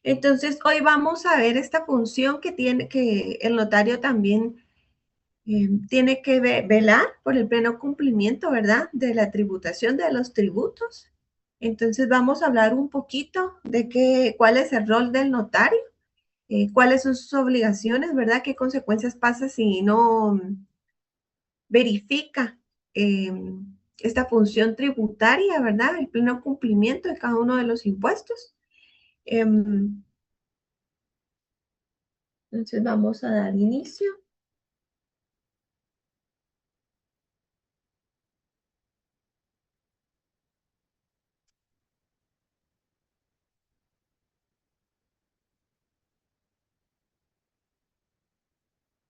Entonces, hoy vamos a ver esta función que tiene que el notario también tiene que velar por el pleno cumplimiento, ¿verdad?, de la tributación de los tributos. Entonces, vamos a hablar un poquito de cuál es el rol del notario, cuáles son sus obligaciones, ¿verdad?, qué consecuencias pasa si no verifica esta función tributaria, ¿verdad?, el pleno cumplimiento de cada uno de los impuestos. Entonces vamos a dar inicio.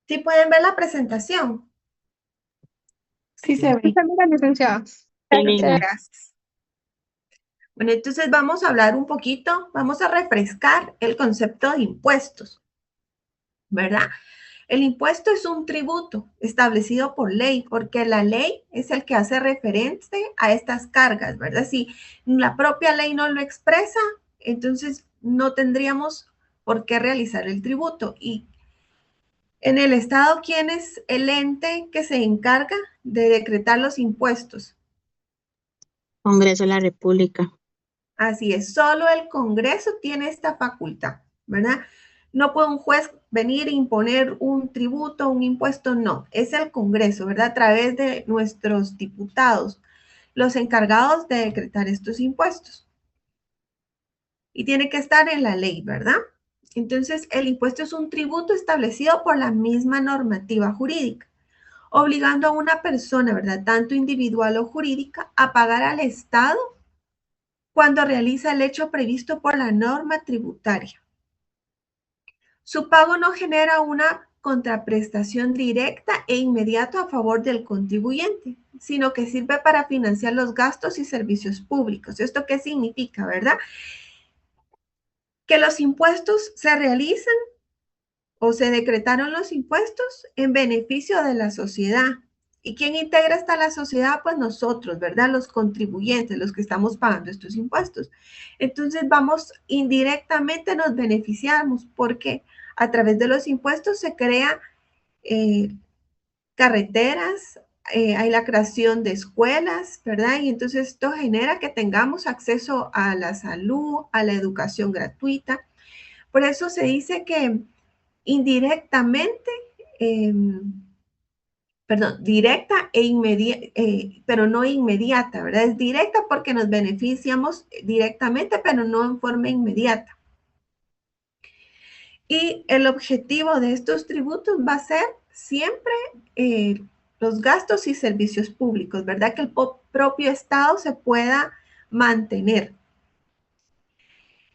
¿Sí pueden ver la presentación? Sí se ve. Mira, licenciada. Qué Muchas linda. gracias. Bueno, entonces vamos a hablar un poquito, vamos a refrescar el concepto de impuestos, ¿verdad? El impuesto es un tributo establecido por ley, porque la ley es el que hace referencia a estas cargas, ¿verdad? Si la propia ley no lo expresa, entonces no tendríamos por qué realizar el tributo. Y en el Estado, ¿quién es el ente que se encarga de decretar los impuestos? Congreso de la República. Así es, solo el Congreso tiene esta facultad, ¿verdad? No puede un juez venir e imponer un tributo, un impuesto, no, es el Congreso, ¿verdad? A través de nuestros diputados, los encargados de decretar estos impuestos. Y tiene que estar en la ley, ¿verdad? Entonces, el impuesto es un tributo establecido por la misma normativa jurídica, obligando a una persona, ¿verdad?, tanto individual o jurídica, a pagar al Estado cuando realiza el hecho previsto por la norma tributaria. Su pago no genera una contraprestación directa e inmediata a favor del contribuyente, sino que sirve para financiar los gastos y servicios públicos. ¿Esto qué significa, verdad? Que los impuestos se realizan o se decretaron los impuestos en beneficio de la sociedad. ¿Y quién integra esta la sociedad? Pues nosotros, ¿verdad? Los contribuyentes, los que estamos pagando estos impuestos. Entonces vamos indirectamente, nos beneficiamos porque a través de los impuestos se crea carreteras, hay la creación de escuelas, ¿verdad? Y entonces esto genera que tengamos acceso a la salud, a la educación gratuita. Por eso se dice que indirectamente, directa e inmediata, pero no inmediata, ¿verdad? Es directa porque nos beneficiamos directamente, pero no en forma inmediata. Y el objetivo de estos tributos va a ser siempre los gastos y servicios públicos, ¿verdad? Que el propio Estado se pueda mantener.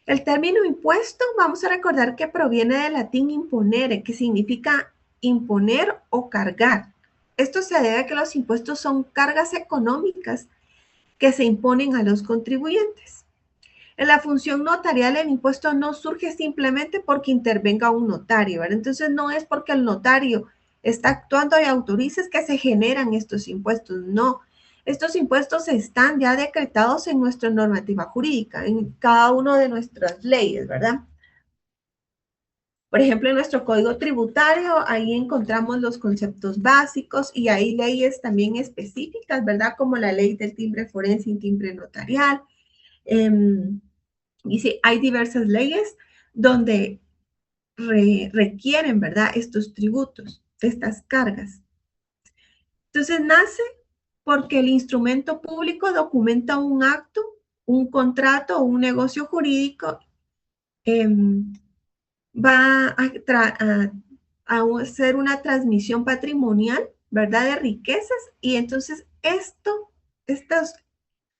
El término impuesto, vamos a recordar que proviene del latín imponere, que significa imponer o cargar. Esto se debe a que los impuestos son cargas económicas que se imponen a los contribuyentes. En la función notarial, el impuesto no surge simplemente porque intervenga un notario, ¿verdad? Entonces, no es porque el notario está actuando y autoriza que se generan estos impuestos, no. Estos impuestos están ya decretados en nuestra normativa jurídica, en cada una de nuestras leyes, ¿verdad? Por ejemplo, en nuestro código tributario, ahí encontramos los conceptos básicos y hay leyes también específicas, ¿verdad? Como la ley del timbre forense y timbre notarial. Y sí, hay diversas leyes donde requieren, ¿verdad?, estos tributos, estas cargas. Entonces nace porque el instrumento público documenta un acto, un contrato o un negocio jurídico, va a hacer una transmisión patrimonial, ¿verdad?, de riquezas, y entonces estos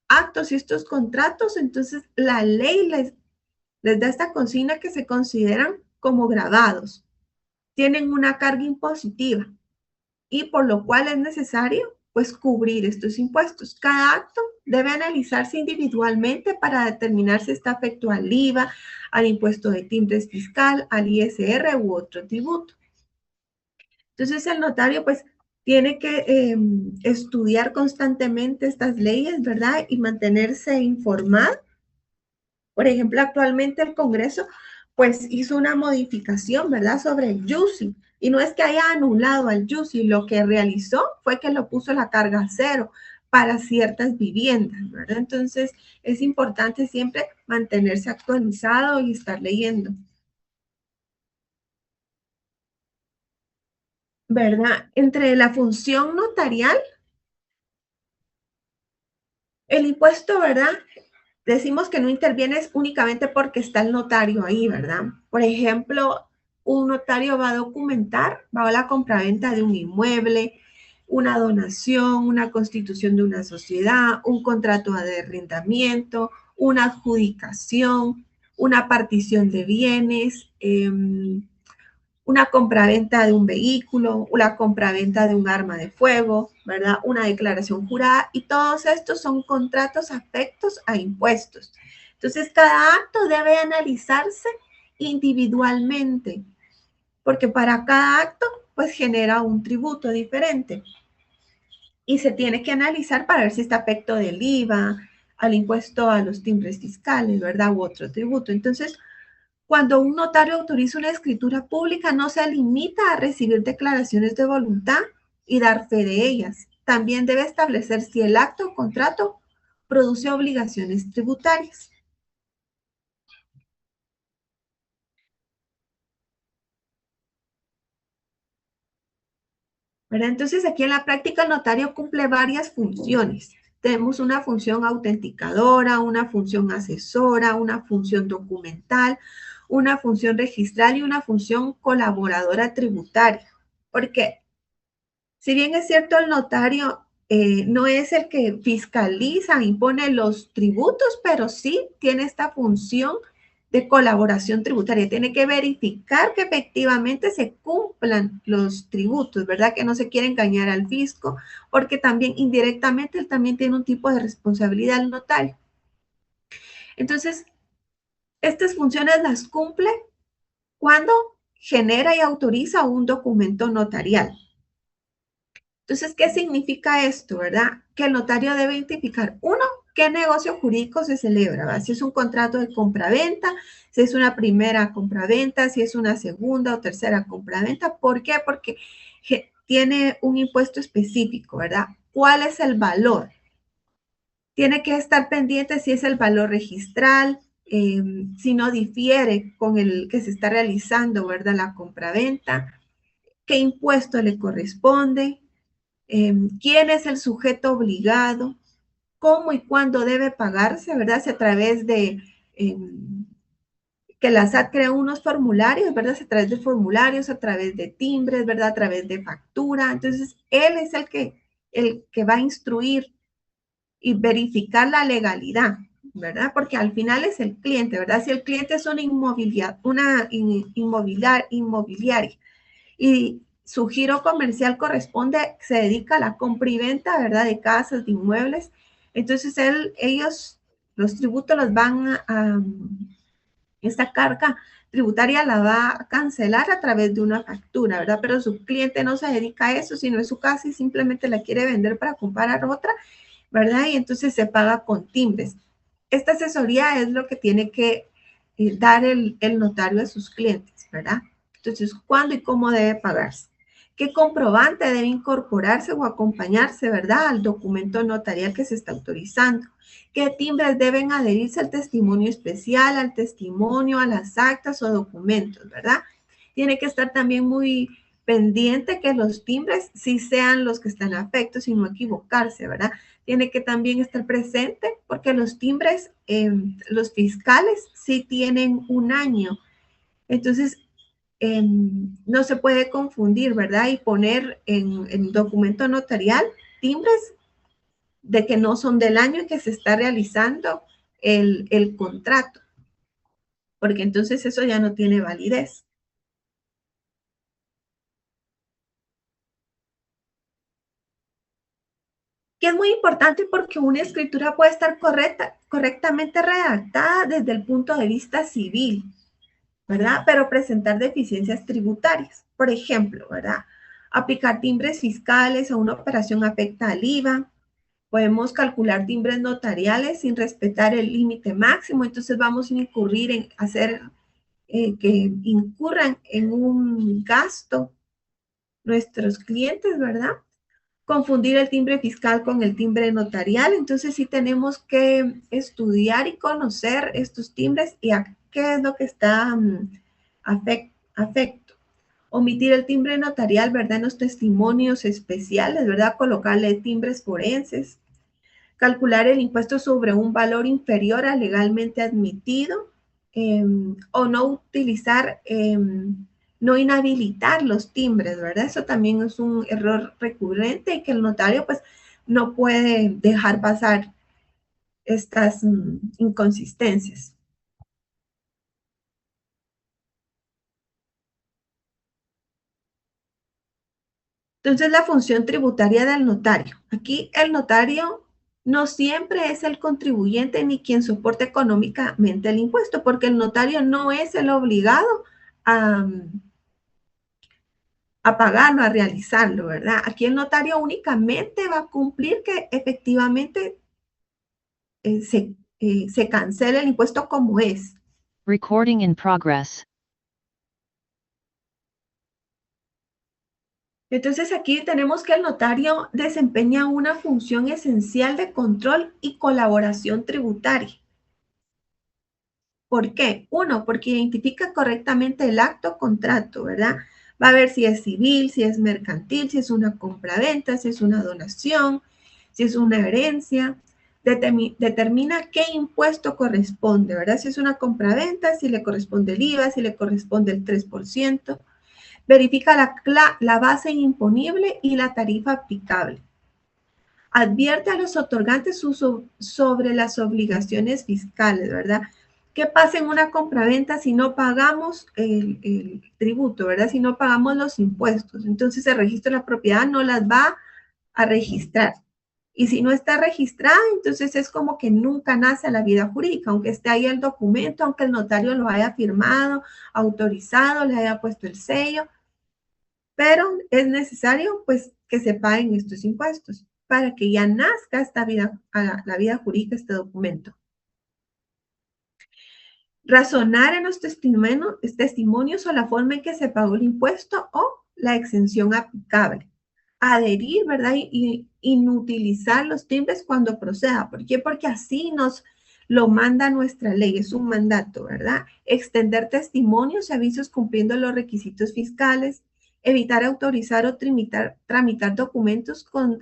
actos y estos contratos, entonces la ley les da esta consigna que se consideran como gravados. Tienen una carga impositiva y por lo cual es necesario pues cubrir estos impuestos. Cada acto debe analizarse individualmente para determinar si está afecto al IVA, al impuesto de timbres fiscal, al ISR u otro tributo. Entonces el notario pues tiene que estudiar constantemente estas leyes, ¿verdad? Y mantenerse informado. Por ejemplo, actualmente el Congreso pues hizo una modificación, ¿verdad? Sobre el YUSI. Y no es que haya anulado al YUSI, lo que realizó fue que lo puso la carga cero para ciertas viviendas, ¿verdad? Entonces, es importante siempre mantenerse actualizado y estar leyendo, ¿verdad? Entre la función notarial, el impuesto, ¿verdad? Decimos que no intervienes únicamente porque está el notario ahí, ¿verdad? Por ejemplo, un notario va a documentar, va a la compraventa de un inmueble, una donación, una constitución de una sociedad, un contrato de arrendamiento, una adjudicación, una partición de bienes, una compraventa de un vehículo, una compraventa de un arma de fuego, ¿verdad? Una declaración jurada, y todos estos son contratos afectos a impuestos. Entonces, cada acto debe analizarse individualmente, porque para cada acto, pues genera un tributo diferente. Y se tiene que analizar para ver si está afecto del IVA, al impuesto a los timbres fiscales, ¿verdad? U otro tributo. Entonces, cuando un notario autoriza una escritura pública, no se limita a recibir declaraciones de voluntad y dar fe de ellas. También debe establecer si el acto o contrato produce obligaciones tributarias. ¿Verdad? Entonces, aquí en la práctica el notario cumple varias funciones. Tenemos una función autenticadora, una función asesora, una función documental, una función registral y una función colaboradora tributaria. Porque si bien es cierto, el notario no es el que fiscaliza, impone los tributos, pero sí tiene esta función de colaboración tributaria. Tiene que verificar que efectivamente se cumplan los tributos, ¿verdad? Que no se quiere engañar al fisco, porque también indirectamente él también tiene un tipo de responsabilidad al notario. Entonces, estas funciones las cumple cuando genera y autoriza un documento notarial. Entonces, ¿qué significa esto, verdad? Que el notario debe identificar, uno, qué negocio jurídico se celebra, ¿verdad? Si es un contrato de compraventa, si es una primera compraventa, si es una segunda o tercera compraventa. ¿Por qué? Porque tiene un impuesto específico, ¿verdad? ¿Cuál es el valor? Tiene que estar pendiente si es el valor registral, si no difiere con el que se está realizando, ¿verdad? La compraventa, qué impuesto le corresponde, quién es el sujeto obligado, cómo y cuándo debe pagarse, ¿verdad? Si a través de que la SAT crea unos formularios, ¿verdad? Si a través de formularios, a través de timbres, ¿verdad? A través de factura. Entonces, él es el que va a instruir y verificar la legalidad, ¿verdad? Porque al final es el cliente, ¿verdad? Si el cliente es una inmobiliaria y su giro comercial corresponde, se dedica a la compra y venta, ¿verdad? De casas, de inmuebles. Entonces, ellos, los tributos los van esta carga tributaria la va a cancelar a través de una factura, ¿verdad? Pero su cliente no se dedica a eso, sino es su casa y simplemente la quiere vender para comprar otra, ¿verdad? Y entonces se paga con timbres. Esta asesoría es lo que tiene que dar el notario a sus clientes, ¿verdad? Entonces, ¿cuándo y cómo debe pagarse? ¿Qué comprobante debe incorporarse o acompañarse, ¿verdad? Al documento notarial que se está autorizando. ¿Qué timbres deben adherirse al testimonio especial, al testimonio, a las actas o documentos, ¿verdad? Tiene que estar también muy pendiente que los timbres sí sean los que están afectos y no equivocarse, ¿verdad? Tiene que también estar presente porque los timbres, los fiscales sí tienen un año. Entonces, no se puede confundir, ¿verdad? Y poner en documento notarial timbres de que no son del año en que se está realizando el contrato, porque entonces eso ya no tiene validez. Que es muy importante porque una escritura puede estar correctamente redactada desde el punto de vista civil, ¿verdad? Pero presentar deficiencias tributarias. Por ejemplo, ¿verdad? Aplicar timbres fiscales a una operación afecta al IVA. Podemos calcular timbres notariales sin respetar el límite máximo. Entonces vamos a incurrir en hacer que incurran en un gasto nuestros clientes, ¿verdad? Confundir el timbre fiscal con el timbre notarial. Entonces sí tenemos que estudiar y conocer estos timbres y a qué es lo que está afecto. Omitir el timbre notarial, ¿verdad? En los testimonios especiales, ¿verdad? Colocarle timbres forenses. Calcular el impuesto sobre un valor inferior al legalmente admitido. O no utilizar, no inhabilitar los timbres, ¿verdad? Eso también es un error recurrente y que el notario pues no puede dejar pasar estas inconsistencias. Entonces, la función tributaria del notario. Aquí el notario no siempre es el contribuyente ni quien soporta económicamente el impuesto, porque el notario no es el obligado a, a pagarlo, a realizarlo, ¿verdad? Aquí el notario únicamente va a cumplir que efectivamente se cancele el impuesto como es. Recording in progress. Entonces aquí tenemos que el notario desempeña una función esencial de control y colaboración tributaria. ¿Por qué? Uno, porque identifica correctamente el acto contrato, ¿verdad? Va a ver si es civil, si es mercantil, si es una compraventa, si es una donación, si es una herencia. Determina qué impuesto corresponde, ¿verdad? Si es una compraventa, si le corresponde el IVA, si le corresponde el 3%. Verifica la base imponible y la tarifa aplicable. Advierte a los otorgantes sobre las obligaciones fiscales, ¿verdad? ¿Qué pasa en una compraventa si no pagamos el tributo, ¿verdad? Si no pagamos los impuestos. Entonces el registro de la propiedad no las va a registrar. Y si no está registrada, entonces es como que nunca nace la vida jurídica, aunque esté ahí el documento, aunque el notario lo haya firmado, autorizado, le haya puesto el sello, pero es necesario pues que se paguen estos impuestos para que ya nazca esta vida, la vida jurídica, este documento. Razonar en los testimonios o la forma en que se pagó el impuesto o la exención aplicable. Adherir, ¿verdad? Y inutilizar los timbres cuando proceda. ¿Por qué? Porque así nos lo manda nuestra ley, es un mandato, ¿verdad? Extender testimonios y avisos cumpliendo los requisitos fiscales, evitar autorizar o tramitar documentos con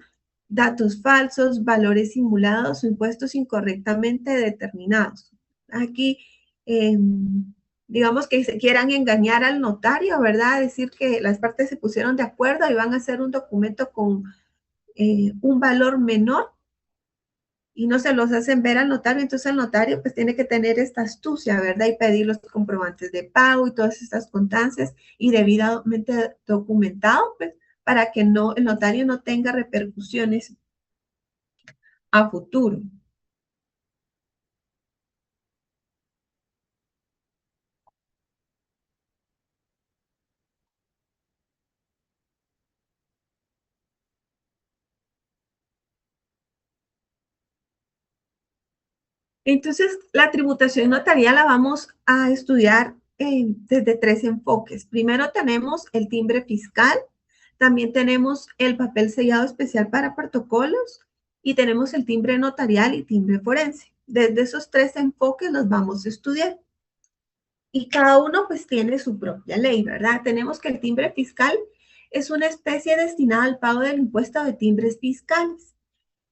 datos falsos, valores simulados o impuestos incorrectamente determinados. Aquí, digamos que se quieran engañar al notario, ¿verdad? Decir que las partes se pusieron de acuerdo y van a hacer un documento con un valor menor y no se los hacen ver al notario, entonces el notario pues tiene que tener esta astucia, ¿verdad? Y pedir los comprobantes de pago y todas estas constancias y debidamente documentado, pues, para que no, el notario no tenga repercusiones a futuro. Entonces, la tributación notarial la vamos a estudiar desde tres enfoques. Primero tenemos el timbre fiscal, también tenemos el papel sellado especial para protocolos y tenemos el timbre notarial y timbre forense. Desde esos tres enfoques los vamos a estudiar. Y cada uno pues tiene su propia ley, ¿verdad? Tenemos que el timbre fiscal es una especie destinada al pago del impuesto de timbres fiscales.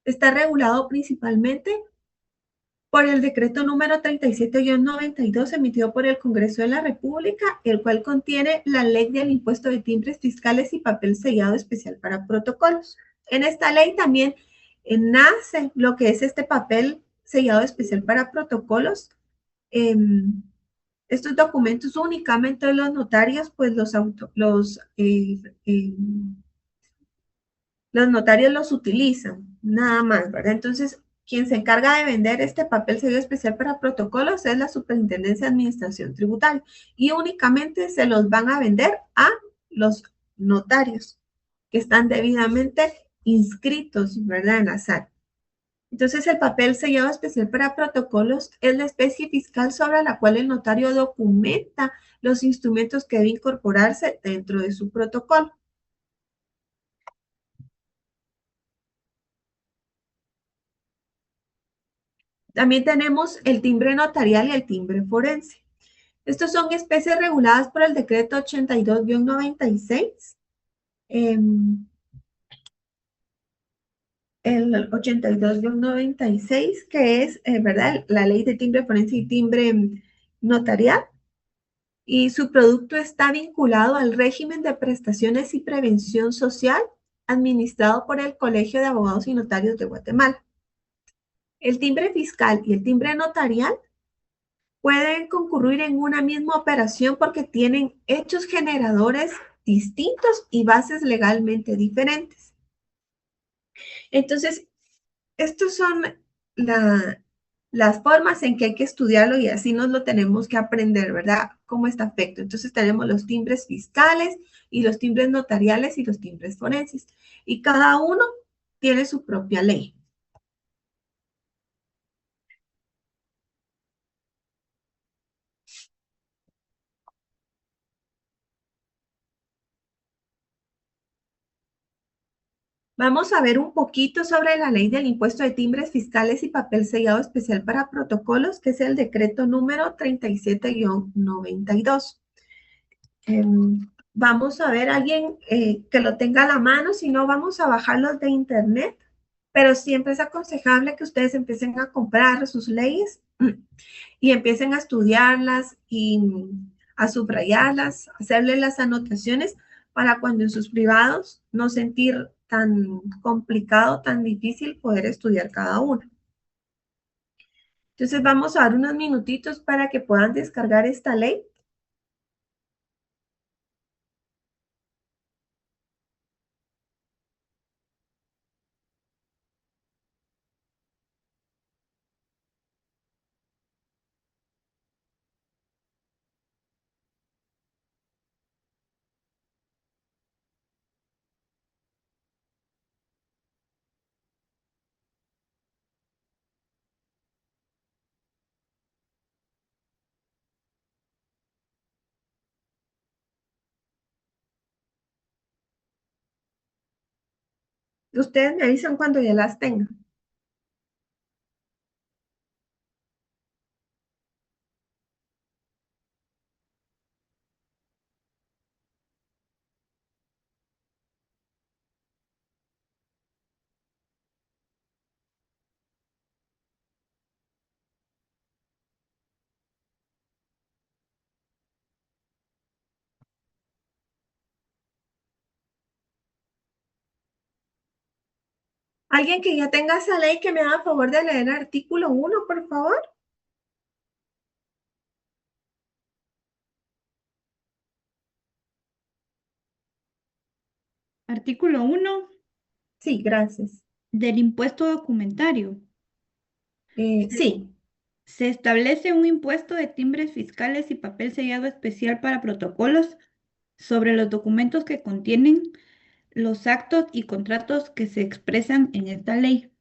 Está regulado principalmente por el decreto número 37-92 emitido por el Congreso de la República, el cual contiene la ley del impuesto de timbres fiscales y papel sellado especial para protocolos. En esta ley también nace lo que es este papel sellado especial para protocolos. Estos documentos únicamente los notarios, pues los notarios los utilizan, nada más, ¿verdad? Entonces, quien se encarga de vender este papel sello especial para protocolos es la Superintendencia de Administración Tributaria y únicamente se los van a vender a los notarios que están debidamente inscritos, ¿verdad? En la SAT. Entonces, el papel sellado especial para protocolos es la especie fiscal sobre la cual el notario documenta los instrumentos que deben incorporarse dentro de su protocolo. También tenemos el timbre notarial y el timbre forense. Estos son especies reguladas por el decreto 82-96. El 82-96, que es, ¿verdad? La ley de timbre forense y timbre notarial. Y su producto está vinculado al régimen de prestaciones y prevención social administrado por el Colegio de Abogados y Notarios de Guatemala. El timbre fiscal y el timbre notarial pueden concurrir en una misma operación porque tienen hechos generadores distintos y bases legalmente diferentes. Entonces, estos son las formas en que hay que estudiarlo y así nos lo tenemos que aprender, ¿verdad? ¿Cómo está afecto? Entonces tenemos los timbres fiscales y los timbres notariales y los timbres forenses. Y cada uno tiene su propia ley. Vamos a ver un poquito sobre la ley del impuesto de timbres fiscales y papel sellado especial para protocolos, que es el decreto número 37-92. Vamos a ver a alguien que lo tenga a la mano, si no vamos a bajarlos de internet, pero siempre es aconsejable que ustedes empiecen a comprar sus leyes y empiecen a estudiarlas y a subrayarlas, hacerle las anotaciones para cuando en sus privados no sentir tan complicado, tan difícil poder estudiar cada una. Entonces vamos a dar unos minutitos para que puedan descargar esta ley. Ustedes me avisan cuando ya las tengan. Alguien que ya tenga esa ley que me haga favor de leer el artículo 1, por favor. Artículo 1 Sí, gracias. del impuesto documentario. Sí, Se establece un impuesto de timbres fiscales y papel sellado especial para protocolos sobre los documentos que contienen los actos y contratos que se expresan en esta ley.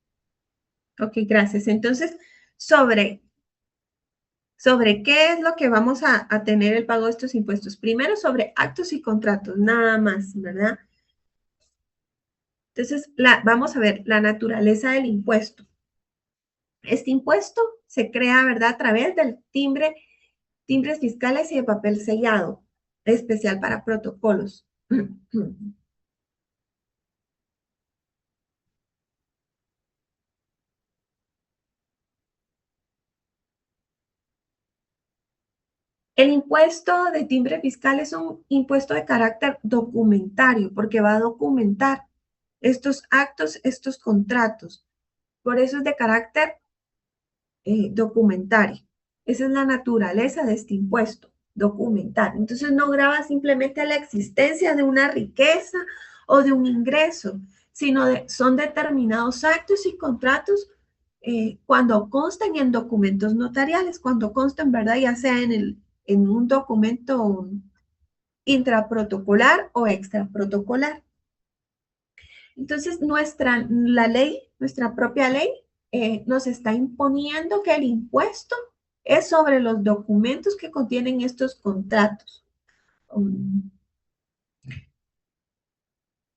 ok, gracias. Entonces, sobre qué es lo que vamos a tener el pago de estos impuestos. Primero, sobre actos y contratos, nada más, ¿verdad? Entonces, vamos a ver la naturaleza del impuesto. Este impuesto se crea, ¿verdad? A través del timbres fiscales y de papel sellado, especial para protocolos. El impuesto de timbre fiscal es un impuesto de carácter documentario porque va a documentar estos actos, estos contratos. Por eso es de carácter documentario. Esa es la naturaleza de este impuesto, documentar. Entonces no graba simplemente la existencia de una riqueza o de un ingreso, sino son determinados actos y contratos cuando constan en documentos notariales, cuando constan, ¿verdad? Ya sea en un documento intraprotocolar o extraprotocolar. Entonces, la ley, nuestra propia ley, nos está imponiendo que el impuesto es sobre los documentos que contienen estos contratos.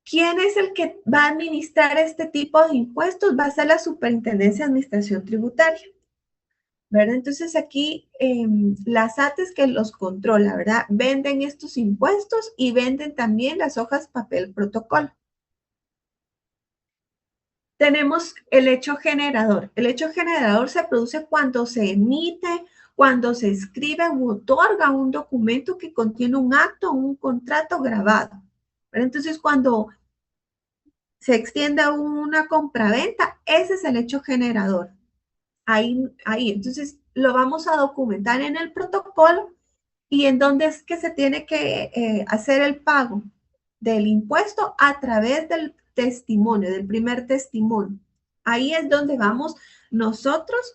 ¿Quién es el que va a administrar este tipo de impuestos? Va a ser la Superintendencia de Administración Tributaria, ¿verdad? Entonces aquí la SAT es que los controla, ¿verdad? Venden estos impuestos y venden también las hojas papel protocolo. Tenemos el hecho generador. El hecho generador se produce cuando se emite, cuando se escribe u otorga un documento que contiene un acto o un contrato grabado, ¿verdad? Entonces, cuando se extiende una compraventa, ese es el hecho generador. Ahí, entonces lo vamos a documentar en el protocolo y en dónde es que se tiene que hacer el pago del impuesto a través del testimonio, del primer testimonio. Ahí es donde vamos nosotros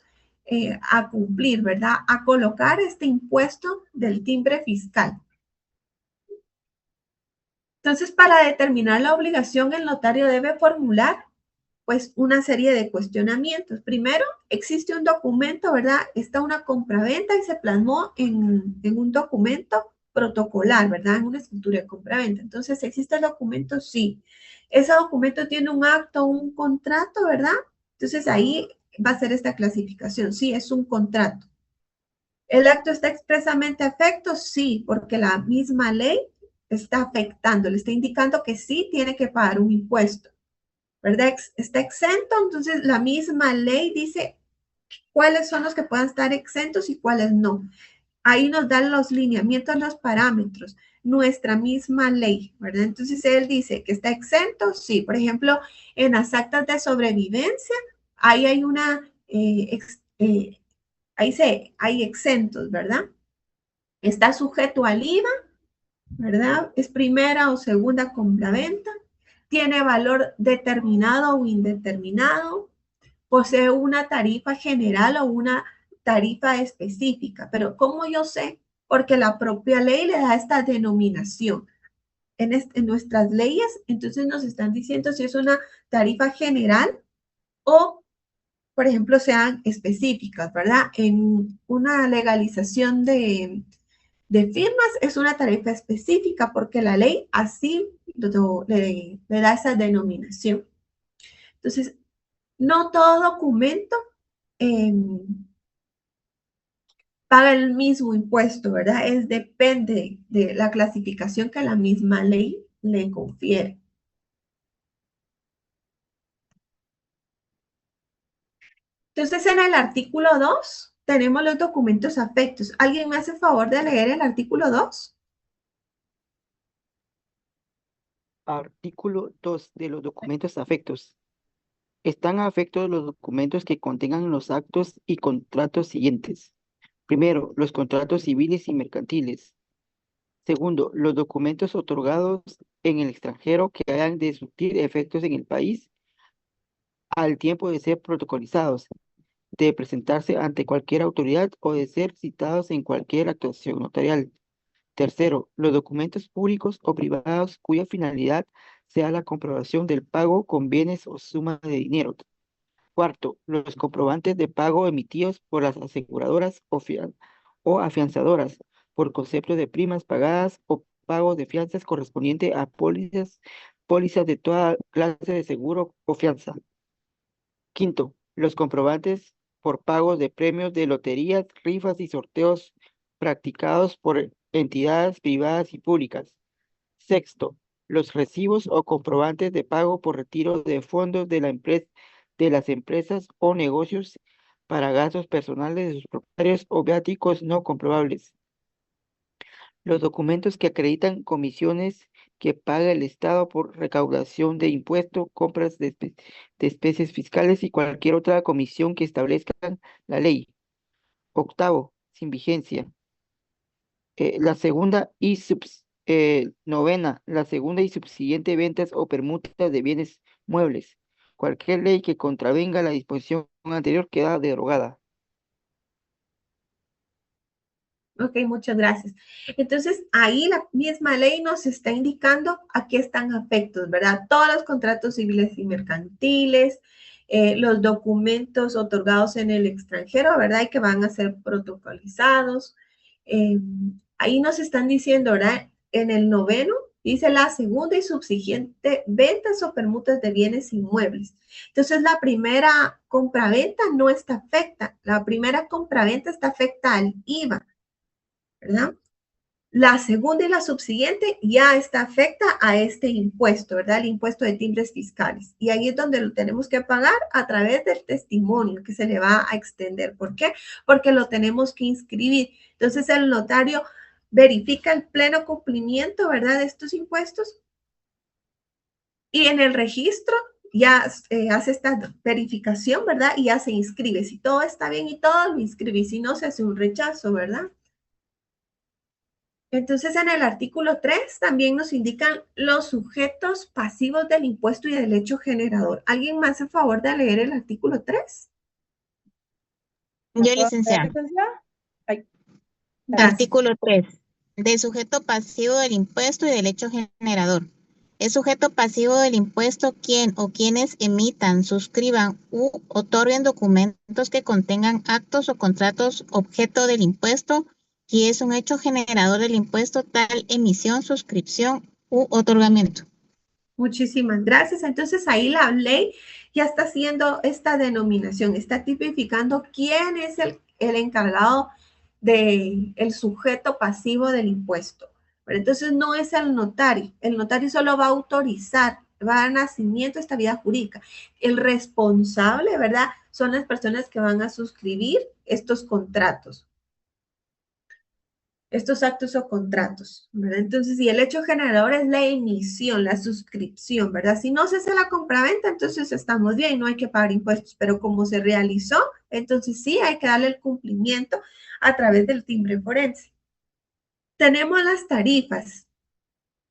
a cumplir, ¿verdad? A colocar este impuesto del timbre fiscal. Entonces, para determinar la obligación, el notario debe formular pues una serie de cuestionamientos. Primero, existe un documento, ¿verdad? Está una compraventa y se plasmó en un documento protocolar, ¿verdad? En una escritura de compraventa. Entonces, ¿existe el documento? Sí. Ese documento tiene un acto, un contrato, ¿verdad? Entonces, ahí va a ser esta clasificación. Sí, es un contrato. ¿El acto está expresamente a efecto? Sí, porque la misma ley está afectando, le está indicando que sí tiene que pagar un impuesto, ¿verdad? Está exento, entonces la misma ley dice cuáles son los que puedan estar exentos y cuáles no. Ahí nos dan los lineamientos, los parámetros, nuestra misma ley, ¿verdad? Entonces él dice que está exento, sí. Por ejemplo, en las actas de sobrevivencia, ahí hay una, hay exentos, ¿verdad? Está sujeto al IVA, ¿verdad? Es primera o segunda compraventa, tiene valor determinado o indeterminado, posee una tarifa general o una tarifa específica. Pero ¿cómo yo sé? Porque la propia ley le da esta denominación. En nuestras leyes, entonces nos están diciendo si es una tarifa general o, por ejemplo, sean específicas, ¿verdad? En una legalización de firmas es una tarifa específica porque la ley así le da esa denominación. Entonces, no todo documento paga el mismo impuesto, ¿verdad? Depende de la clasificación que la misma ley le confiere. Entonces, en el artículo 2 tenemos los documentos afectos. ¿Alguien me hace favor de leer el artículo 2? Artículo 2 de los documentos afectos. Están afectos los documentos que contengan los actos y contratos siguientes. Primero, los contratos civiles y mercantiles. Segundo, los documentos otorgados en el extranjero que hayan de surtir efectos en el país al tiempo de ser protocolizados, de presentarse ante cualquier autoridad o de ser citados en cualquier actuación notarial. Tercero, los documentos públicos o privados cuya finalidad sea la comprobación del pago con bienes o suma de dinero. Cuarto, los comprobantes de pago emitidos por las aseguradoras o afianzadoras por concepto de primas pagadas o pagos de fianzas correspondiente a pólizas de toda clase de seguro o fianza. Quinto, los comprobantes por pagos de premios de loterías, rifas y sorteos practicados por entidades privadas y públicas. Sexto, los recibos o comprobantes de pago por retiro de fondos de las empresas o negocios para gastos personales de sus propietarios o viáticos no comprobables. Los documentos que acreditan comisiones que paga el Estado por recaudación de impuestos, compras de especies fiscales y cualquier otra comisión que establezcan la ley. Octavo, sin vigencia. Novena, la segunda y subsiguiente ventas o permutas de bienes muebles. Cualquier ley que contravenga la disposición anterior queda derogada. Ok, muchas gracias. Entonces, ahí la misma ley nos está indicando a qué están afectos, ¿verdad? Todos los contratos civiles y mercantiles, los documentos otorgados en el extranjero, ¿verdad? Y que van a ser protocolizados. Ahí nos están diciendo, ¿verdad? En el 9º, dice la segunda y subsiguiente ventas o permutas de bienes inmuebles. Entonces, la primera compraventa no está afecta. La primera compraventa está afecta al IVA, ¿verdad? La segunda y la subsiguiente ya está afecta a este impuesto, ¿verdad? El impuesto de timbres fiscales. Y ahí es donde lo tenemos que pagar a través del testimonio que se le va a extender. ¿Por qué? Porque lo tenemos que inscribir. Entonces, el notario verifica el pleno cumplimiento, ¿verdad? De estos impuestos. Y en el registro ya hace esta verificación, ¿verdad? Y ya se inscribe. Si todo está bien y todo, lo inscribe. Si no, se hace un rechazo, ¿verdad? Entonces, en el artículo 3 también nos indican los sujetos pasivos del impuesto y del hecho generador. ¿Alguien más a favor de leer el artículo 3? Yo, licenciada. Ay, Gracias. Artículo 3. Del sujeto pasivo del impuesto y del hecho generador. Es sujeto pasivo del impuesto quien o quienes emitan, suscriban u otorguen documentos que contengan actos o contratos objeto del impuesto y es un hecho generador del impuesto tal emisión, suscripción u otorgamiento. Muchísimas gracias. Entonces, ahí la ley ya está haciendo esta denominación, está tipificando quién es el encargado del sujeto pasivo del impuesto. Pero entonces, no es el notario solo va a autorizar, va a dar nacimiento a esta vida jurídica. El responsable, ¿verdad? Son las personas que van a suscribir estos contratos, estos actos o contratos, ¿verdad? Entonces, si el hecho generador es la emisión, la suscripción, ¿verdad? Si no se hace la compraventa, entonces estamos bien, no hay que pagar impuestos, pero como se realizó, entonces sí hay que darle el cumplimiento a través del timbre forense. Tenemos las tarifas.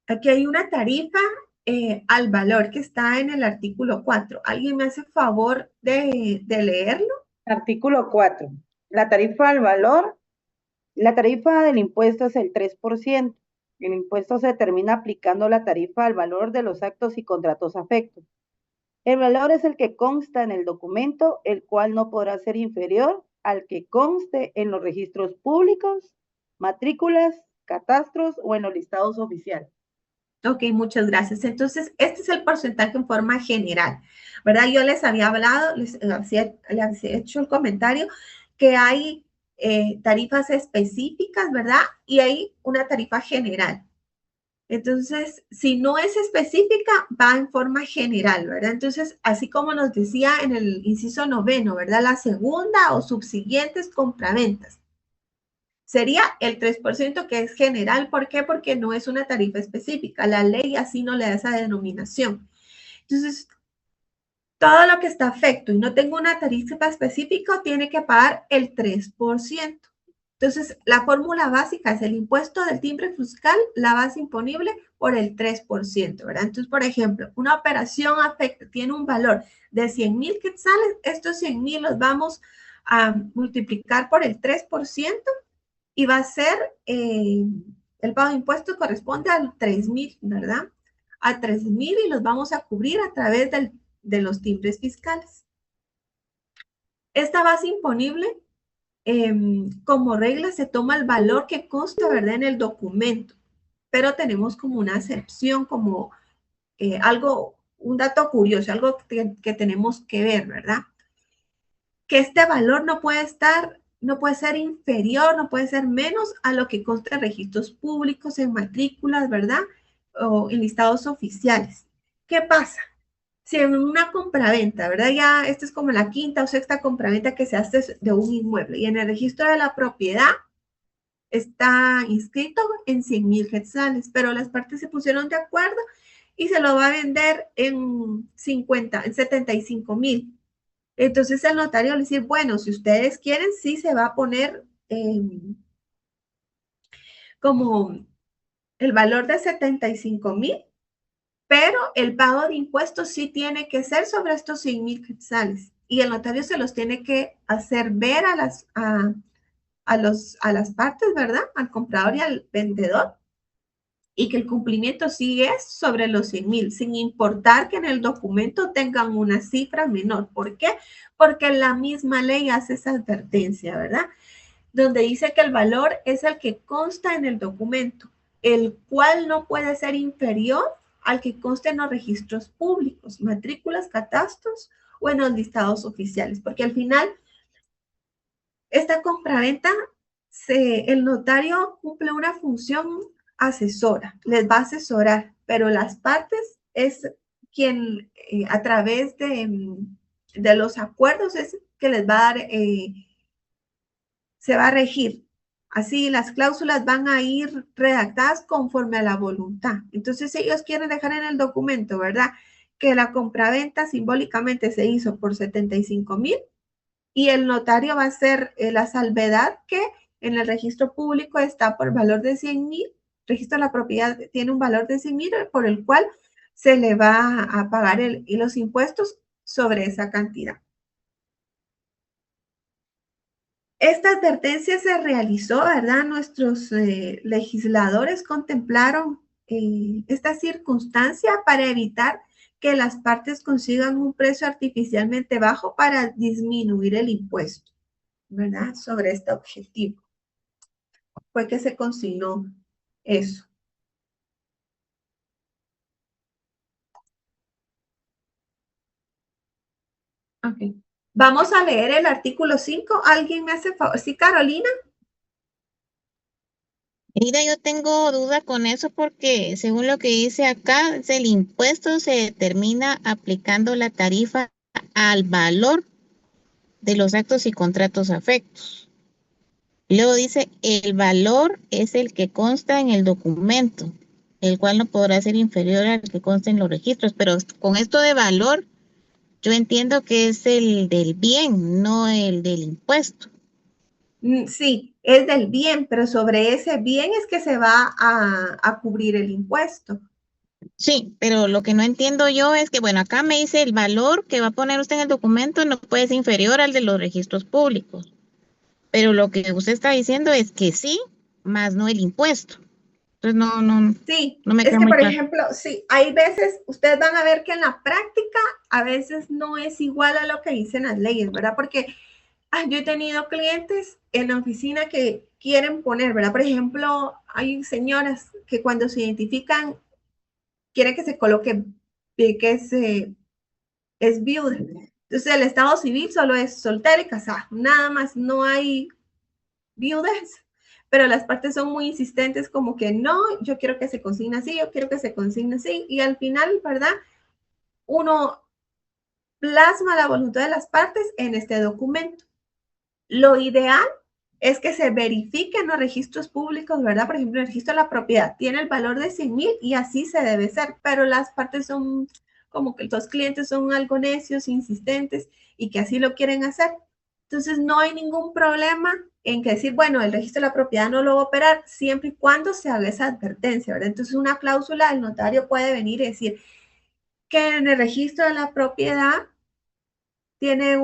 Aquí hay una tarifa al valor que está en el artículo 4. ¿Alguien me hace favor de leerlo? artículo 4. La tarifa al valor. La tarifa del impuesto es el 3%. El impuesto se determina aplicando la tarifa al valor de los actos y contratos afectos. El valor es el que consta en el documento, el cual no podrá ser inferior al que conste en los registros públicos, matrículas, catastros o en los listados oficiales. Ok, muchas gracias. Entonces, este es el porcentaje en forma general, ¿verdad? Yo les había hablado, les había hecho el comentario que hay tarifas específicas, ¿verdad? Y hay una tarifa general. Entonces, si no es específica, va en forma general, ¿verdad? Entonces, así como nos decía en el inciso 9, ¿verdad? La segunda o subsiguientes compraventas. Sería el 3% que es general. ¿Por qué? Porque no es una tarifa específica. La ley así no le da esa denominación. Entonces, todo lo que está afecto y no tengo una tarifa específica tiene que pagar el 3%. Entonces, la fórmula básica es el impuesto del timbre fiscal, la base imponible por el 3%, ¿verdad? Entonces, por ejemplo, una operación afecta, tiene un valor de 100,000 quetzales, estos 100,000 los vamos a multiplicar por el 3%, y va a ser, el pago de impuestos corresponde al 3,000, ¿verdad? A 3,000 y los vamos a cubrir a través de los timbres fiscales. Esta base imponible, como regla, se toma el valor que consta, ¿verdad? En el documento, pero tenemos como una excepción, como algo, un dato curioso, algo que tenemos que ver, ¿verdad? Que este valor no puede ser inferior, no puede ser menos a lo que consta en registros públicos, en matrículas, ¿verdad? O en listados oficiales. ¿Qué pasa? Si en una compraventa, ¿verdad? Ya esta es como la quinta o sexta compraventa que se hace de un inmueble y en el registro de la propiedad está inscrito en 100,000 quetzales, pero las partes se pusieron de acuerdo y se lo va a vender en 75,000. Entonces el notario le dice, bueno, si ustedes quieren, sí se va a poner como el valor de 75,000, pero el pago de impuestos sí tiene que ser sobre estos 100,000 quetzales. Y el notario se los tiene que hacer ver a las partes, ¿verdad? Al comprador y al vendedor, y que el cumplimiento sí es sobre los 100,000, sin importar que en el documento tengan una cifra menor. ¿Por qué? Porque la misma ley hace esa advertencia, ¿verdad? Donde dice que el valor es el que consta en el documento, el cual no puede ser inferior al que conste en los registros públicos, matrículas, catastros o en los listados oficiales, porque al final esta compraventa, el notario cumple una función asesora, les va a asesorar, pero las partes es quien a través de los acuerdos es que les va a dar, se va a regir. Así las cláusulas van a ir redactadas conforme a la voluntad. Entonces ellos quieren dejar en el documento, ¿verdad? Que la compraventa simbólicamente se hizo por 75,000 y el notario va a hacer la salvedad que en el registro público está por valor de 100,000, registro de la propiedad tiene un valor de 100,000 por el cual se le va a pagar los impuestos sobre esa cantidad. Esta advertencia se realizó, ¿verdad? Nuestros legisladores contemplaron esta circunstancia para evitar que las partes consigan un precio artificialmente bajo para disminuir el impuesto, ¿verdad? Sobre este objetivo. Fue que se consignó eso. Ok. Vamos a leer el artículo 5. ¿Alguien me hace favor? Sí, Carolina. Mira, yo tengo duda con eso porque según lo que dice acá, el impuesto se determina aplicando la tarifa al valor de los actos y contratos afectos. Luego dice, el valor es el que consta en el documento, el cual no podrá ser inferior al que consta en los registros, pero con esto de valor, yo entiendo que es el del bien, no el del impuesto. Sí, es del bien, pero sobre ese bien es que se va a cubrir el impuesto. Sí, pero lo que no entiendo yo es que, bueno, acá me dice el valor que va a poner usted en el documento no puede ser inferior al de los registros públicos. Pero lo que usted está diciendo es que sí, más no el impuesto. Entonces Sí, no me es queda que muy por claro. ejemplo, sí, hay veces, ustedes van a ver que en la práctica a veces no es igual a lo que dicen las leyes, ¿verdad? Porque yo he tenido clientes en la oficina que quieren poner, ¿verdad? Por ejemplo, hay señoras que cuando se identifican quieren que se coloque que es viuda. Entonces el estado civil solo es soltera y casada, nada más, no hay viudas, pero las partes son muy insistentes como que no, yo quiero que se consigne así, yo quiero que se consigne así, y al final, ¿verdad? Uno plasma la voluntad de las partes en este documento. Lo ideal es que se verifiquen los registros públicos, ¿verdad? Por ejemplo, el registro de la propiedad tiene el valor de 100,000 y así se debe ser, pero las partes son como que los clientes son algo necios, insistentes y que así lo quieren hacer. Entonces, no hay ningún problema en que decir, bueno, el registro de la propiedad no lo va a operar siempre y cuando se haga esa advertencia, ¿verdad? Entonces, una cláusula, el notario puede venir y decir que en el registro de la propiedad tiene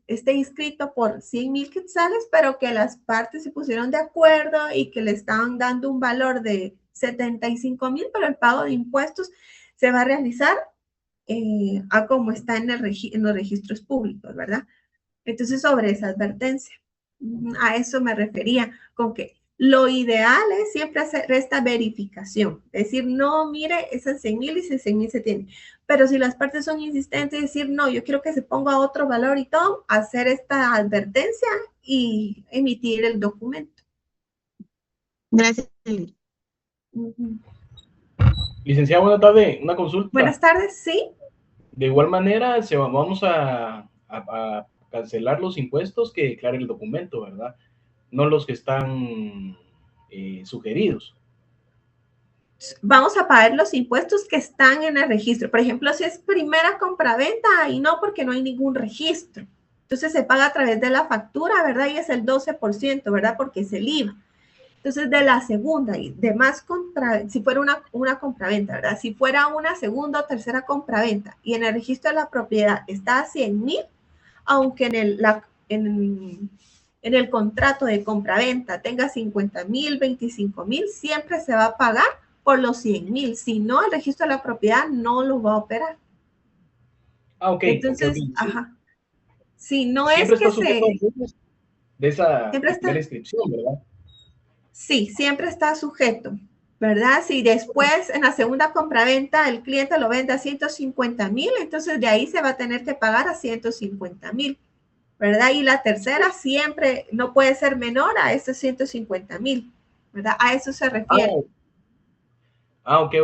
esté inscrito por 100,000 quetzales, pero que las partes se pusieron de acuerdo y que le estaban dando un valor de 75,000, pero el pago de impuestos se va a realizar a como está en los registros públicos, ¿verdad? Entonces, sobre esa advertencia, a eso me refería, con que lo ideal es siempre hacer esta verificación, decir, no, mire, es en 100,000 y si 100,000 se tiene. Pero si las partes son insistentes, decir, no, yo quiero que se ponga otro valor y todo, hacer esta advertencia y emitir el documento. Gracias. Licenciada, buenas tardes. Una consulta. Buenas tardes, sí. De igual manera, vamos a cancelar los impuestos que declare el documento, ¿verdad? No los que están sugeridos. Vamos a pagar los impuestos que están en el registro. Por ejemplo, si es primera compraventa, ahí no, porque no hay ningún registro. Entonces se paga a través de la factura, ¿verdad? Y es el 12%, ¿verdad? Porque es el IVA. Entonces, de la segunda y demás si fuera una compraventa, ¿verdad? Si fuera una segunda o tercera compraventa y en el registro de la propiedad está a 100,000, aunque en el contrato de compraventa tenga 50,000, 25,000, siempre se va a pagar por los 100,000. Si no, el registro de la propiedad no lo va a operar. Ah, ok, Entonces, sí. ajá. Si no es Siempre que está sujeto de esa siempre primera está, inscripción, ¿verdad? sí, siempre está sujeto, ¿verdad? Si después en la segunda compraventa el cliente lo vende a 150,000, entonces de ahí se va a tener que pagar a 150,000, ¿verdad? Y la tercera siempre no puede ser menor a esos 150,000, ¿verdad? A eso se refiere. Ok.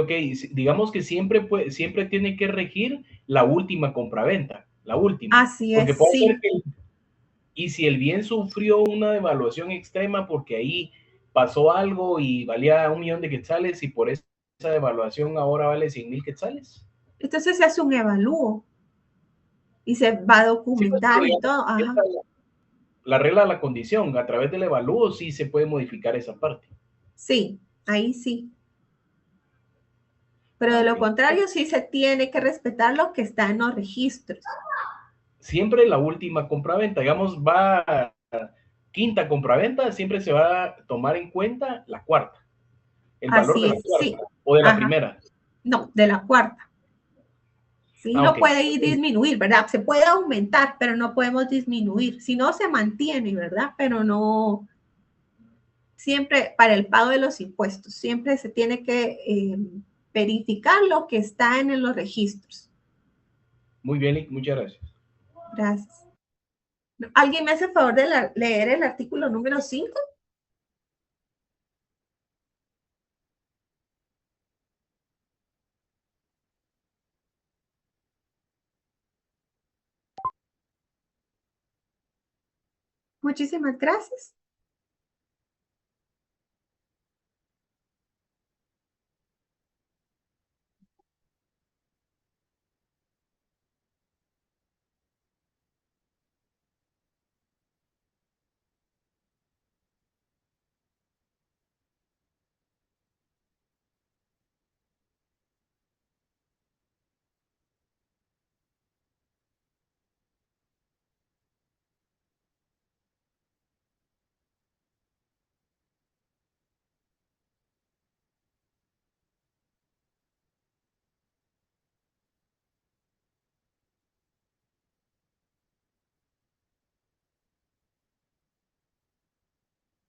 Digamos que siempre tiene que regir la última compraventa, la última. Así Porque es, puede ser sí. que, y si el bien sufrió una devaluación extrema porque ahí pasó algo y valía 1 millón de quetzales y por esa devaluación ahora vale 100,000 quetzales. Entonces se hace un evalúo y se va a Sí, pues, documentar y todo. Ajá. la regla de la condición, a través del evalúo sí se puede modificar esa parte. Sí, ahí sí. Pero de Ok. lo contrario, sí se tiene que respetar lo que está en los registros. Siempre la última compraventa, digamos, va quinta compraventa, siempre se va a tomar en cuenta la cuarta, el valor Así de la es, sí. cuarta o de la Ajá. primera. No, de la cuarta. Sí, Ah, no ok. puede ir disminuir, ¿verdad? Se puede aumentar, pero no podemos disminuir. Si no, se mantiene, ¿verdad? Pero no, siempre para el pago de los impuestos, siempre se tiene que verificar lo que está en los registros. Muy bien, Lick, muchas gracias. Gracias. ¿Alguien me hace el favor de leer el artículo número 5? Muchísimas gracias.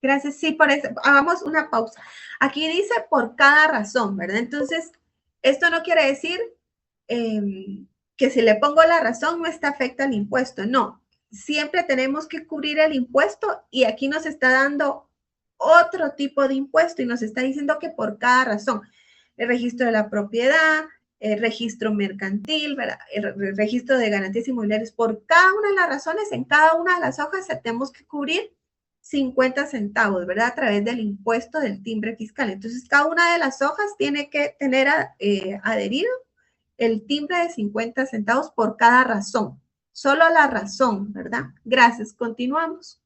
Gracias, sí, por eso, hagamos una pausa. Aquí dice por cada razón, ¿verdad? Entonces, esto no quiere decir que si le pongo la razón no está afecta al impuesto, no. Siempre tenemos que cubrir el impuesto y aquí nos está dando otro tipo de impuesto y nos está diciendo que por cada razón, el registro de la propiedad, el registro mercantil, ¿verdad? El registro de garantías inmobiliarias, por cada una de las razones, en cada una de las hojas tenemos que cubrir 50 centavos, ¿verdad? A través del impuesto del timbre fiscal. Entonces, cada una de las hojas tiene que tener adherido el timbre de 50 centavos por cada razón. Solo la razón, ¿verdad? Gracias. Continuamos.